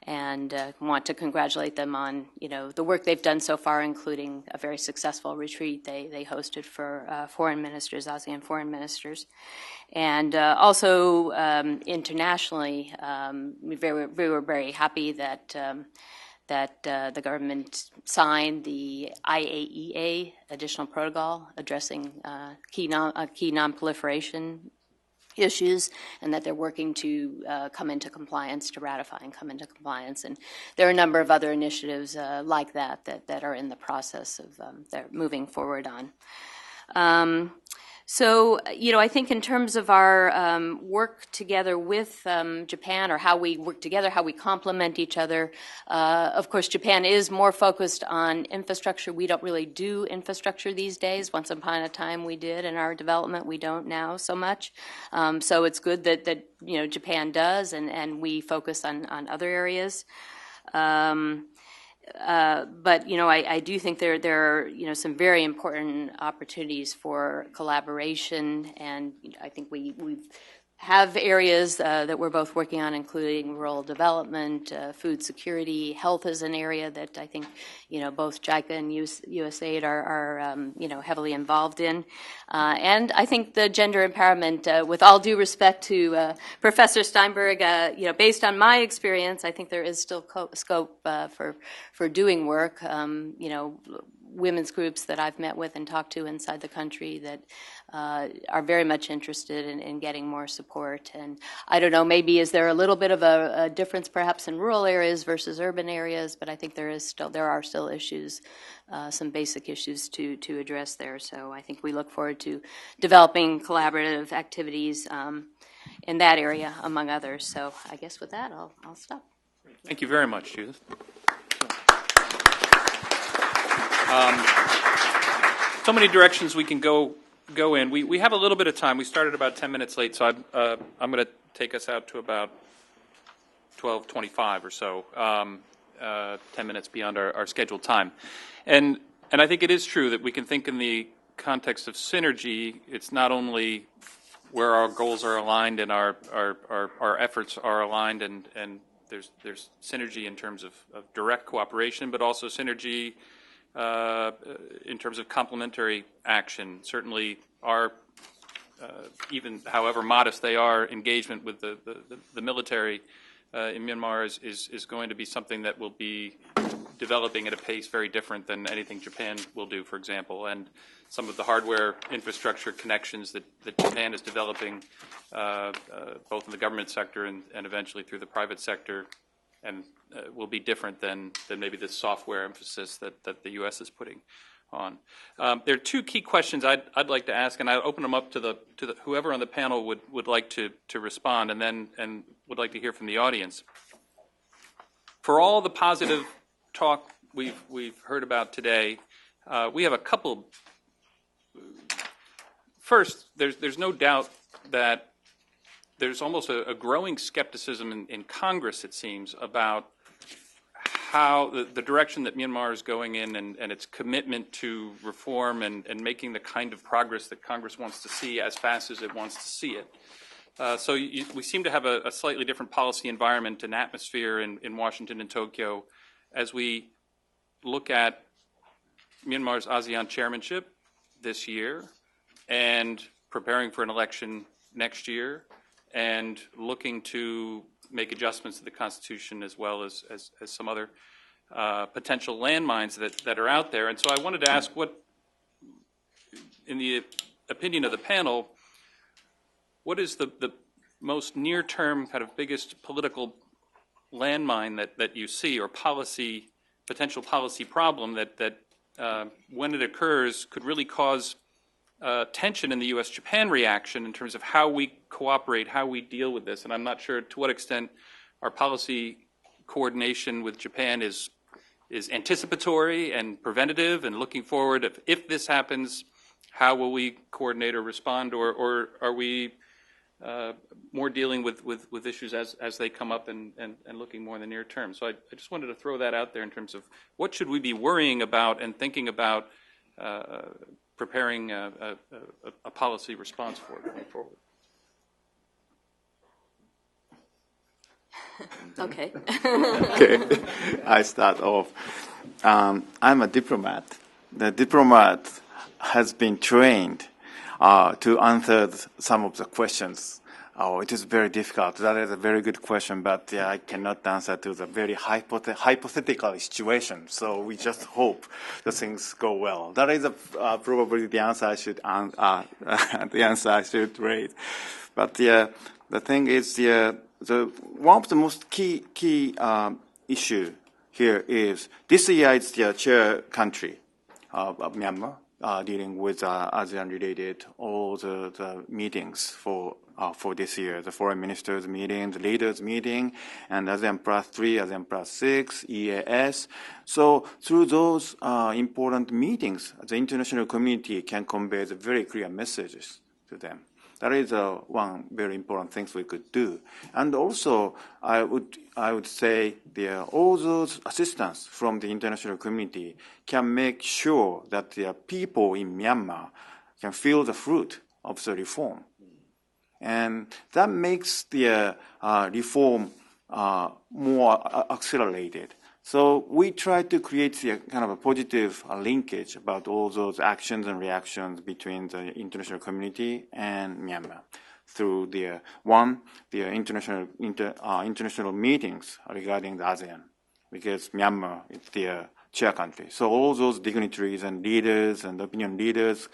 And want to congratulate them on, the work they've done so far, including a very successful retreat they hosted for foreign ministers, ASEAN foreign ministers. And also internationally, we were very happy that the government signed the IAEA additional protocol addressing key non-proliferation issues, and that they're working to come into compliance, to ratify and come into compliance. And there are a number of other initiatives like that are in the process of they're moving forward on. So, I think in terms of our work together with Japan, or how we work together, how we complement each other, of course, Japan is more focused on infrastructure. We don't really do infrastructure these days. Once upon a time we did in our development. We don't now so much. So it's good that Japan does, and we focus on other areas. But I do think there are some very important opportunities for collaboration, and I think we have areas that we're both working on, including rural development, food security. Health is an area that I think both JICA and USAID are heavily involved in, and I think the gender empowerment. With all due respect to Professor Steinberg, based on my experience, I think there is still scope for doing work. Women's groups that I've met with and talked to inside the country that are very much interested in getting more support. And I don't know, maybe is there a little bit of a difference perhaps in rural areas versus urban areas, but I think there are still issues, some basic issues to address there. So I think we look forward to developing collaborative activities in that area, among others. So I guess with that, I'll stop. Thank you very much, Judith. So many directions we can go in. We have a little bit of time. We started about 10 minutes late, so I'm going to take us out to about 12:25 or so, 10 minutes beyond our scheduled time. And I think it is true that we can think in the context of synergy. It's not only where our goals are aligned and our efforts are aligned, and there's synergy in terms of direct cooperation, but also synergy in terms of complementary action. Certainly our, even however modest they are, engagement with the military in Myanmar is going to be something that will be developing at a pace very different than anything Japan will do, for example. And some of the hardware infrastructure connections that Japan is developing, both in the government sector and eventually through the private sector, and will be different than maybe the software emphasis that the U.S. is putting on. There are two key questions I'd like to ask, and I'll open them up to the whoever on the panel would like to respond, and would like to hear from the audience. For all the positive talk we've heard about today, we have a couple. First, there's no doubt that there's almost a growing skepticism in Congress, it seems, about how the direction that Myanmar is going in, and its commitment to reform and making the kind of progress that Congress wants to see as fast as it wants to see it. So we seem to have a slightly different policy environment and atmosphere in Washington and Tokyo as we look at Myanmar's ASEAN chairmanship this year and preparing for an election next year, and looking to make adjustments to the Constitution as well as some other potential landmines that are out there. And so I wanted to ask what, in the opinion of the panel, what is the most near-term kind of biggest political landmine that you see, or potential policy problem that when it occurs could really cause tension in the U.S.-Japan reaction in terms of how we cooperate, how we deal with this. And I'm not sure to what extent our policy coordination with Japan is anticipatory and preventative and looking forward. If this happens, how will we coordinate or respond, or are we more dealing with issues as they come up and looking more in the near term? So I just wanted to throw that out there in terms of what should we be worrying about and thinking about preparing a policy response for going forward. Okay. Okay, I start off. I'm a diplomat. The diplomat has been trained to answer some of the questions Oh, it is very difficult. That is a very good question, but I cannot answer to the very hypothetical situation. So we just hope the things go well. That is probably the answer I should the answer I should raise. But the thing is the one of the most key issue here is this year it's the chair country of Myanmar dealing with ASEAN-related all the meetings for this year, the foreign ministers meeting, the leaders meeting, and ASEAN Plus 3, ASEAN Plus 6, EAS. So through those important meetings, the international community can convey the very clear messages to them. That is one very important thing we could do. And also, I would say all those assistance from the international community can make sure that the people in Myanmar can feel the fruit of the reform. And that makes the reform more accelerated. So we try to create a kind of a positive linkage about all those actions and reactions between the international community and Myanmar through the international meetings regarding the ASEAN, because Myanmar is the chair country. So all those dignitaries and leaders and opinion leaders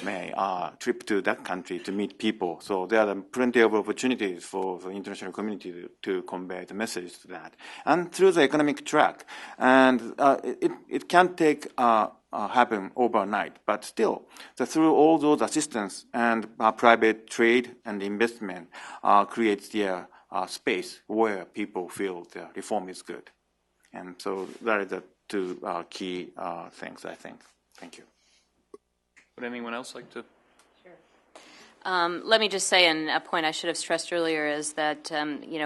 may trip to that country to meet people. So there are plenty of opportunities for the international community to convey the message to that. And through the economic track, and it can take happen overnight, but still, through all those assistance and private trade and investment creates the space where people feel the reform is good. And so that is the two key things, I think. Thank you. Would anyone else like to? Let me just say, and a point I should have stressed earlier is that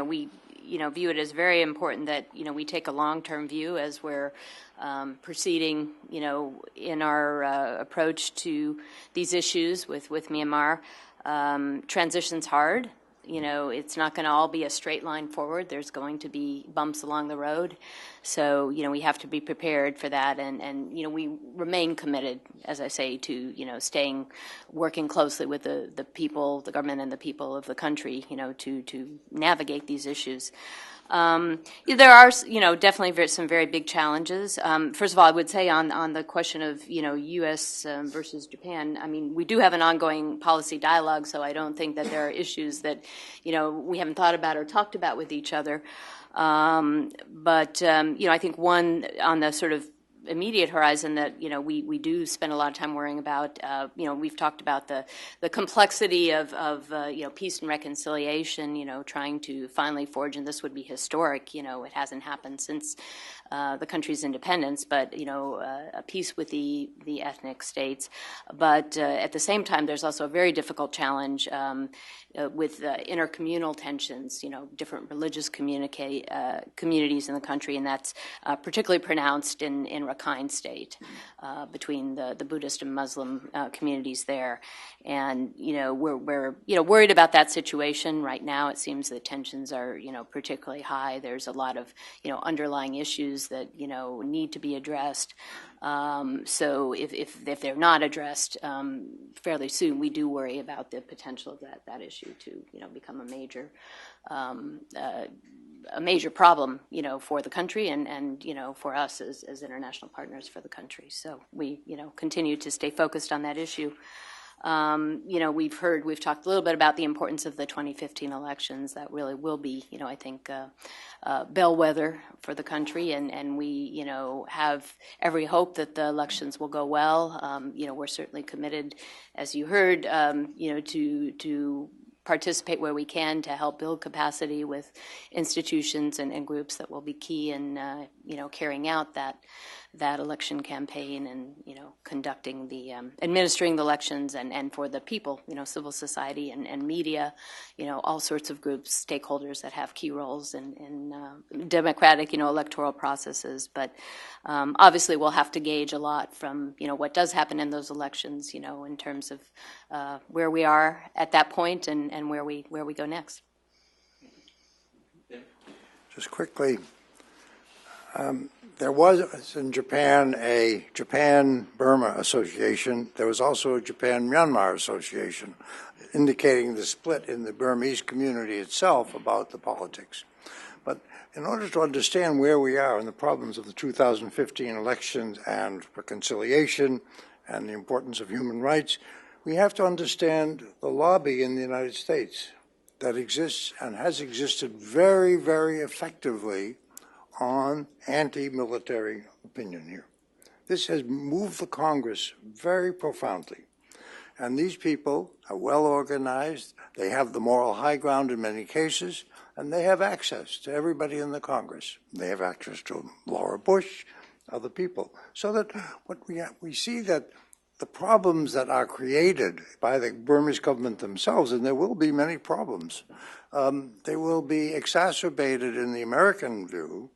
we view it as very important that we take a long-term view as we're proceeding in our approach to these issues with Myanmar. Transition's hard. It's not going to all be a straight line forward. There's going to be bumps along the road. So, we have to be prepared for that. And we remain committed, as I say, to, working closely with the people, the government and the people of the country, to navigate these issues. There are, definitely some very big challenges. First of all, I would say on the question of, U.S. Versus Japan, I mean, we do have an ongoing policy dialogue, so I don't think that there are issues that, we haven't thought about or talked about with each other. But I think one on the sort of immediate horizon that we do spend a lot of time worrying about. We've talked about the complexity of peace and reconciliation. Trying to finally forge, and this would be historic. It hasn't happened since the country's independence, but a peace with the ethnic states. But at the same time, there's also a very difficult challenge with intercommunal tensions. Different religious communities in the country, and that's particularly pronounced in Rakhine State between the Buddhist and Muslim communities there. And we're worried about that situation right now. It seems the tensions are particularly high. There's a lot of underlying issues that need to be addressed. So if they're not addressed fairly soon, we do worry about the potential of that issue to become a major problem for the country and for us as international partners for the country. So we continue to stay focused on that issue. We've talked a little bit about the importance of the 2015 elections. That really will be, I think, bellwether for the country, and we, have every hope that the elections will go well. We're certainly committed, as you heard, to participate where we can to help build capacity with institutions and groups that will be key in, carrying out that election campaign and, conducting administering the elections and for the people, civil society and media, all sorts of groups, stakeholders that have key roles in democratic, electoral processes. But obviously we'll have to gauge a lot from, what does happen in those elections, in terms of where we are at that point and where we go next. Just quickly, There was in Japan a Japan-Burma Association. There was also a Japan-Myanmar Association, indicating the split in the Burmese community itself about the politics. But in order to understand where we are and the problems of the 2015 elections and reconciliation and the importance of human rights, we have to understand the lobby in the United States that exists and has existed very, very effectively on anti-military opinion here. This has moved the Congress very profoundly. And these people are well organized, they have the moral high ground in many cases, and they have access to everybody in the Congress. They have access to Laura Bush, other people. So that what we see that the problems that are created by the Burmese government themselves, and there will be many problems, they will be exacerbated in the American view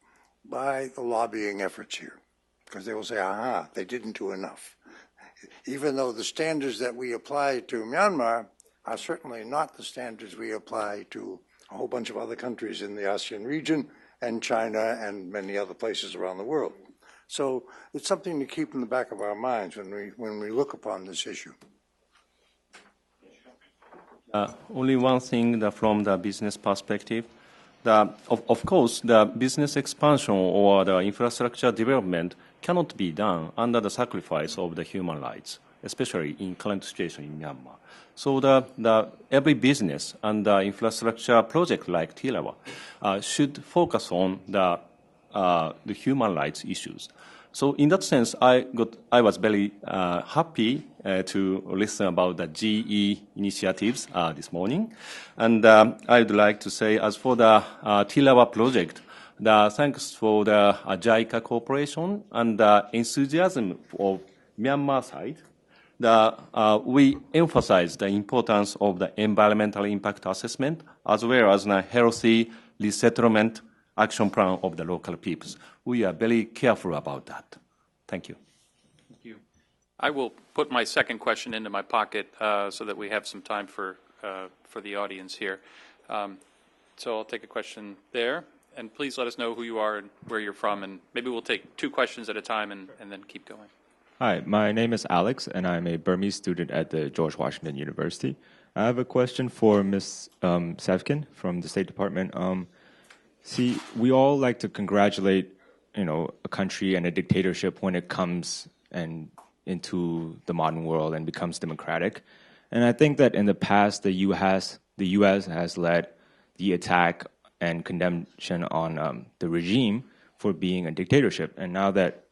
by the lobbying efforts here, because they will say, aha, they didn't do enough. Even though the standards that we apply to Myanmar are certainly not the standards we apply to a whole bunch of other countries in the ASEAN region and China and many other places around the world. So it's something to keep in the back of our minds when we look upon this issue. Only one thing from the business perspective. Of course, the business expansion or the infrastructure development cannot be done under the sacrifice of the human rights, especially in current situation in Myanmar. So every business and the infrastructure project like Tirawa should focus on the human rights issues. So in that sense, I was very happy to listen about the GE initiatives this morning. And I would like to say, as for the Tirawa project, thanks for the JICA Corporation and the enthusiasm of Myanmar side, we emphasize the importance of the environmental impact assessment as well as the healthy resettlement action plan of the local peoples. We are very careful about that. Thank you. Thank you. I will put my second question into my pocket so that we have some time for the audience here. So I'll take a question there. And please let us know who you are and where you're from. And maybe we'll take two questions at a time and then keep going. Hi, my name is Alex, and I'm a Burmese student at the George Washington University. I have a question for Ms. Sevkin from the State Department. See, we all like to congratulate, a country and a dictatorship when it comes into the modern world and becomes democratic. And I think that in the past, the U.S. has led the attack and condemnation on the regime for being a dictatorship. And now that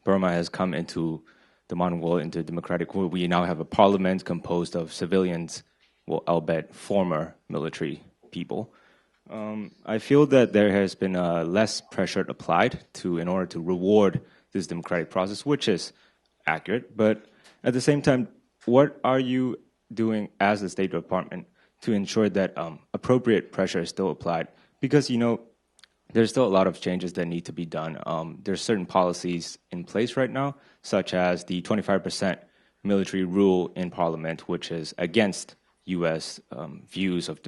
Burma has come into the modern world, into a democratic world, we now have a parliament composed of civilians, well, albeit former military people. I feel that there has been less pressure applied in order to reward this democratic process, which is accurate. But at the same time, what are you doing as the State Department to ensure that appropriate pressure is still applied? Because, there's still a lot of changes that need to be done. There's certain policies in place right now, such as the 25% military rule in Parliament, which is against U.S. views of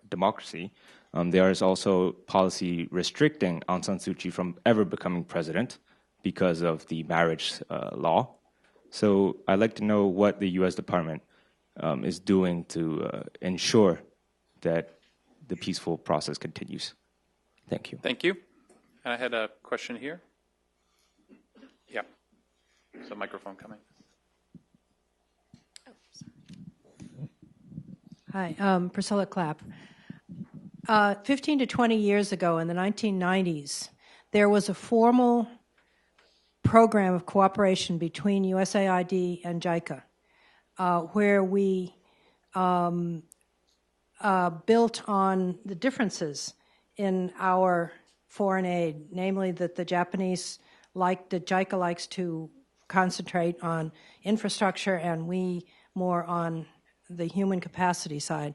democracy. There is also policy restricting Aung San Suu Kyi from ever becoming president because of the marriage law. So I'd like to know what the U.S. Department is doing to ensure that the peaceful process continues. Thank you. Thank you. I had a question here. Yeah. There's a microphone coming. Hi, Priscilla Clapp. 15 to 20 years ago, in the 1990s, there was a formal program of cooperation between USAID and JICA, where we built on the differences in our foreign aid, namely that the JICA likes to concentrate on infrastructure and we more on the human capacity side.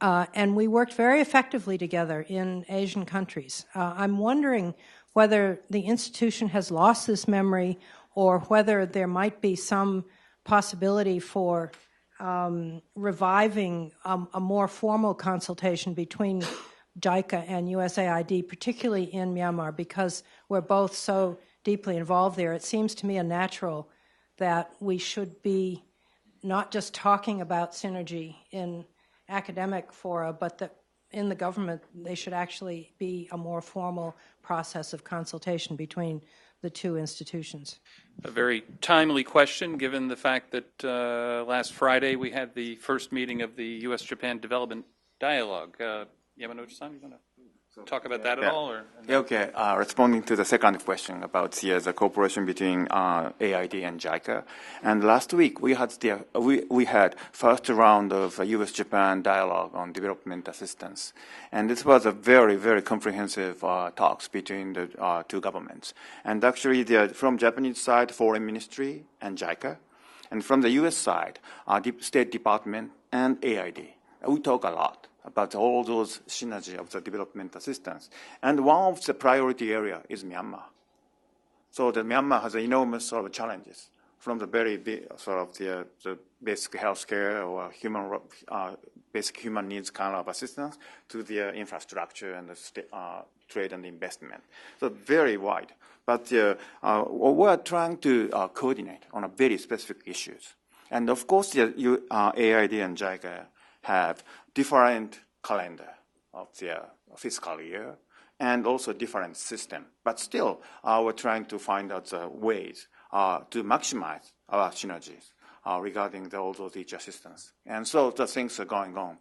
And we worked very effectively together in Asian countries. I'm wondering whether the institution has lost this memory or whether there might be some possibility for reviving a more formal consultation between JICA and USAID, particularly in Myanmar, because we're both so deeply involved there, it seems to me unnatural that we should be not just talking about synergy in academic fora, but that in the government they should actually be a more formal process of consultation between the two institutions. A very timely question, given the fact that last Friday we had the first meeting of the U.S.-Japan Development Dialogue. Yamanochi-san, you want to talk about that at all? Or? Yeah, okay. Responding to the second question about the cooperation between AID and JICA. And last week we had we had first round of U.S.-Japan dialogue on development assistance, and this was a very, very comprehensive talks between the two governments. And actually, from Japanese side, Foreign Ministry and JICA, and from the U.S. side, State Department and AID. We talk a lot about all those synergy of the development assistance. And one of the priority area is Myanmar. So the Myanmar has enormous sort of challenges, from the very sort of the basic healthcare or basic human needs kind of assistance to the infrastructure and the trade and investment. So very wide. But we're trying to coordinate on a very specific issues. And of course, AID and JICA have different calendar of their fiscal year and also different system. But still, we're trying to find out ways to maximize our synergies regarding all those each assistance. And so the things are going on.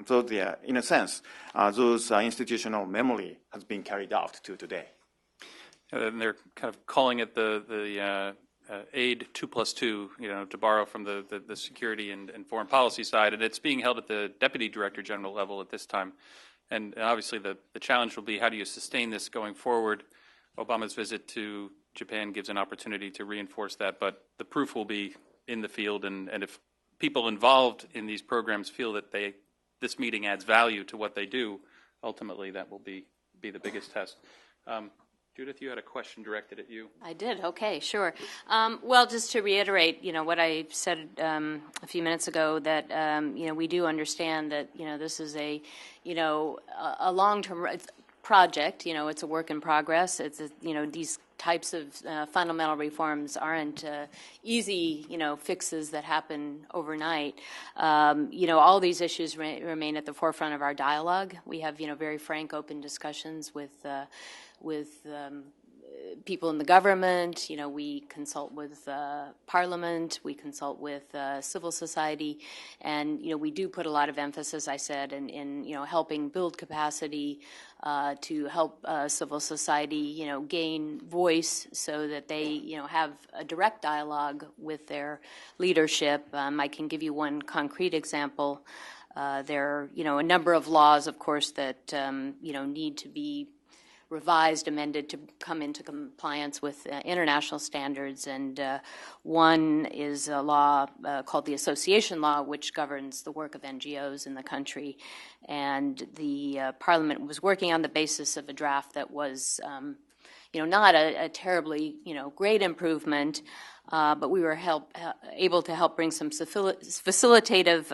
So in a sense, those institutional memory has been carried out to today. And they're kind of calling it the aid 2+2, to borrow from the security and foreign policy side, and it's being held at the Deputy Director General level at this time. And obviously the challenge will be, how do you sustain this going forward? Obama's visit to Japan gives an opportunity to reinforce that, but the proof will be in the field, and if people involved in these programs feel that this meeting adds value to what they do, ultimately that will be the biggest test. Judith, you had a question directed at you. I did. Okay, sure. Well, just to reiterate, what I said a few minutes ago, that we do understand that this is a long-term project. It's a work in progress. It's these types of fundamental reforms aren't easy, fixes that happen overnight. All these issues remain at the forefront of our dialogue. We have very frank, open discussions with people in the government. We consult with Parliament, we consult with civil society, and we do put a lot of emphasis, I said, in helping build capacity to help civil society gain voice so that they have a direct dialogue with their leadership. I can give you one concrete example. There are a number of laws, of course, that need to be revised, amended to come into compliance with international standards, and one is a law called the Association Law, which governs the work of NGOs in the country. And the Parliament was working on the basis of a draft that was, not a terribly, great improvement, but we were able to help bring some facilitative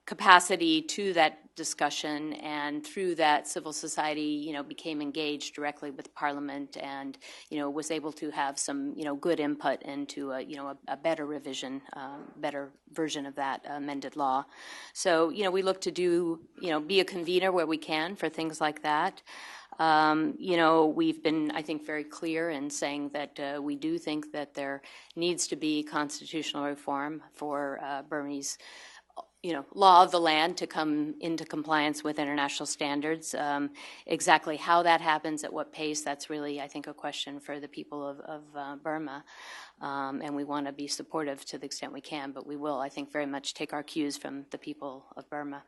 capacity to that discussion, and through that, civil society, became engaged directly with Parliament, and was able to have some, good input into a better revision, better version of that amended law. So, we look to be a convener where we can for things like that. We've been, I think, very clear in saying that we do think that there needs to be constitutional reform for Burmese law of the land to come into compliance with international standards. Exactly how that happens, at what pace, that's really, I think, a question for the people of Burma. And we want to be supportive to the extent we can, but we will, I think, very much take our cues from the people of Burma.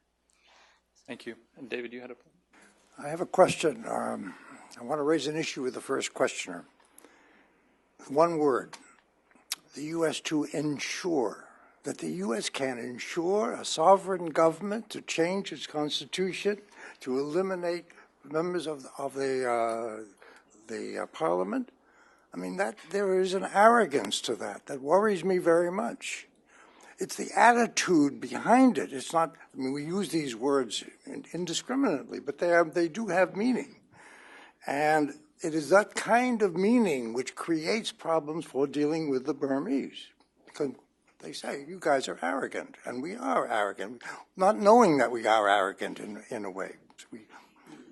Thank you. And David, you had a point? I have a question. I want to raise an issue with the first questioner. One word: the U.S. to ensure. That the U.S. can ensure a sovereign government to change its constitution, to eliminate members of the Parliament. I mean, there is an arrogance to that worries me very much. It's the attitude behind it. It's not. I mean, we use these words indiscriminately, but they do have meaning. And it is that kind of meaning which creates problems for dealing with the Burmese. Because they say, you guys are arrogant, and we are arrogant, not knowing that we are arrogant in a way.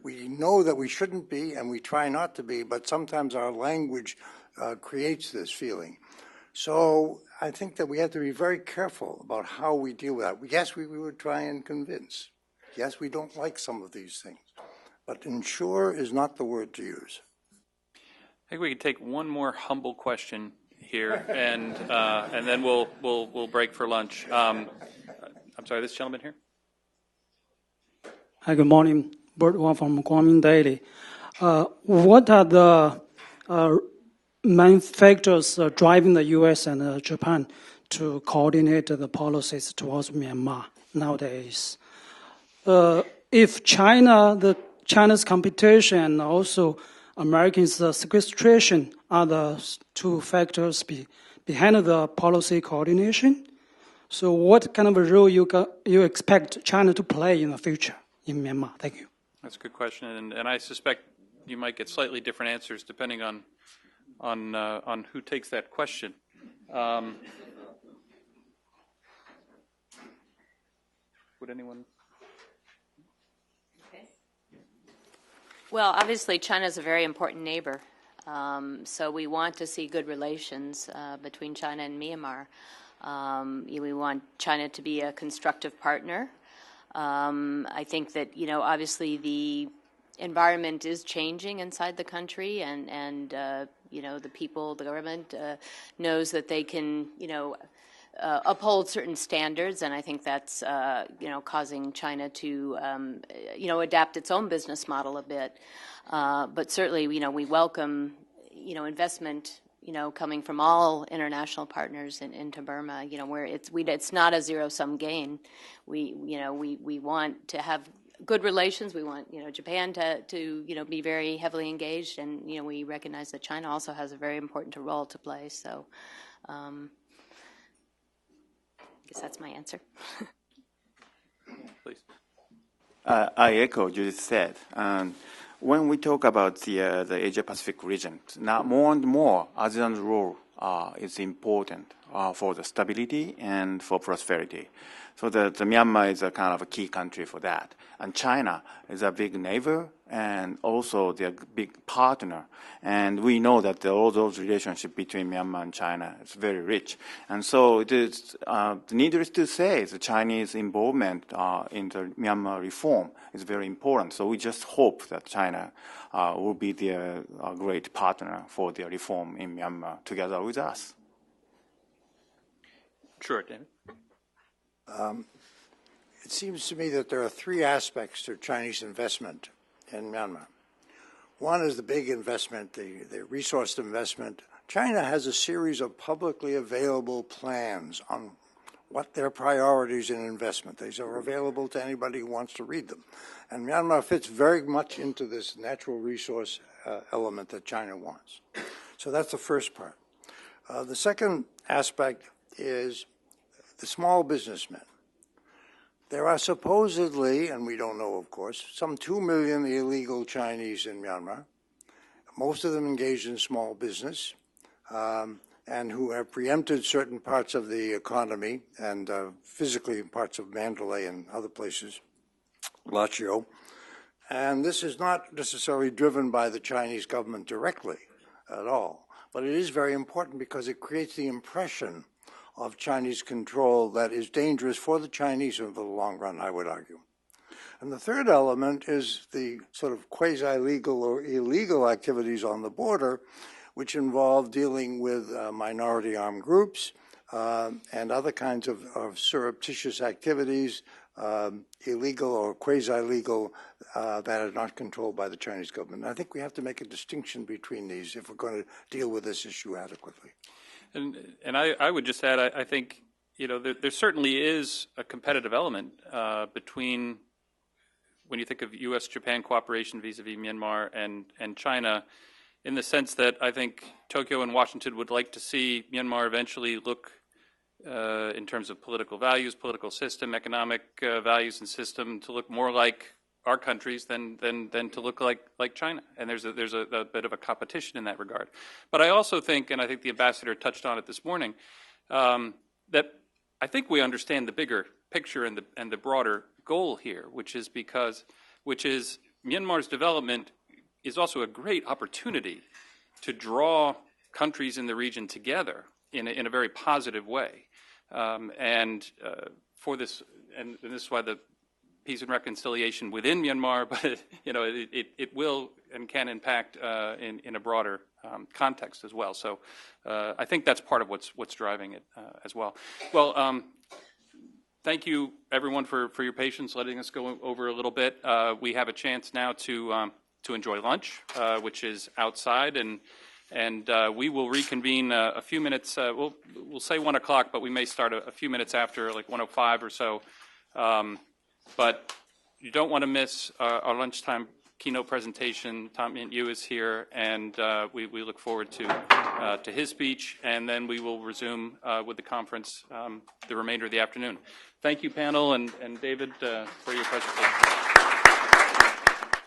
We know that we shouldn't be, and we try not to be, but sometimes our language creates this feeling. So I think that we have to be very careful about how we deal with that. Yes, we would try and convince. Yes, we don't like some of these things, but ensure is not the word to use. I think we could take one more humble question here, and then we'll break for lunch. I'm sorry, this gentleman here. Hi, good morning. Bert Wong from Guangming Daily. What are the main factors driving the U.S. and Japan to coordinate the policies towards Myanmar nowadays? If China's competition and also Americans' sequestration are the two factors behind the policy coordination, so what kind of a role you expect China to play in the future in Myanmar? Thank you. That's a good question, and I suspect you might get slightly different answers depending on who takes that question. Would anyone? Okay. Well, obviously, China is a very important neighbor, so we want to see good relations between China and Myanmar. We want China to be a constructive partner. I think that, obviously the environment is changing inside the country, and the people, the government knows that they can, uphold certain standards, and I think that's, causing China to, adapt its own business model a bit. But certainly, we welcome, investment, coming from all international partners into Burma, where it's not a zero-sum game. We want to have good relations. We want, Japan to be very heavily engaged, and, we recognize that China also has a very important role to play. So, I guess that's my answer. Please. I echo what you said. When we talk about the Asia-Pacific region, now more and more ASEAN's role is important for the stability and for prosperity. So the Myanmar is a kind of a key country for that. And China is a big neighbor and also the big partner. And we know that all those relationships between Myanmar and China is very rich. And so it is needless to say the Chinese involvement in the Myanmar reform is very important. So we just hope that China will be the great partner for the reform in Myanmar together with us. Sure, David. It seems to me that there are three aspects to Chinese investment in Myanmar. One is the big investment, the resource investment. China has a series of publicly available plans on what their priorities in investment. These are available to anybody who wants to read them. And Myanmar fits very much into this natural resource element that China wants. So that's the first part. The second aspect is the small businessmen. There are supposedly, and we don't know, of course, some 2 million illegal Chinese in Myanmar, most of them engaged in small business, and who have preempted certain parts of the economy and physically parts of Mandalay and other places, Lachio. And this is not necessarily driven by the Chinese government directly at all, but it is very important because it creates the impression of Chinese control that is dangerous for the Chinese over the long run, I would argue. And the third element is the sort of quasi-legal or illegal activities on the border, which involve dealing with minority armed groups and other kinds of surreptitious activities, illegal or quasi-legal, that are not controlled by the Chinese government. And I think we have to make a distinction between these if we're going to deal with this issue adequately. And I would just add, I think, there certainly is a competitive element between when you think of U.S.-Japan cooperation vis-a-vis Myanmar and China, in the sense that I think Tokyo and Washington would like to see Myanmar eventually look, in terms of political values, political system, economic values and system, to look more like our countries than to look like China. And there's a bit of a competition in that regard. But I also think, and I think the ambassador touched on it this morning, that I think we understand the bigger picture and the broader goal here, which is Myanmar's development is also a great opportunity to draw countries in the region together in a very positive way. For this, and this is why the peace and reconciliation within Myanmar, but it will and can impact in a broader context as well. So I think that's part of what's driving it as well. Well, thank you everyone for your patience, letting us go over a little bit. We have a chance now to enjoy lunch, which is outside, and we will reconvene a few minutes. We'll say 1 o'clock, but we may start a few minutes after, like 1:05 or so. But you don't want to miss our lunchtime keynote presentation. Tom Mint-Yu is here, and we look forward to his speech, and then we will resume with the conference the remainder of the afternoon. Thank you, panel, and David, for your presentation.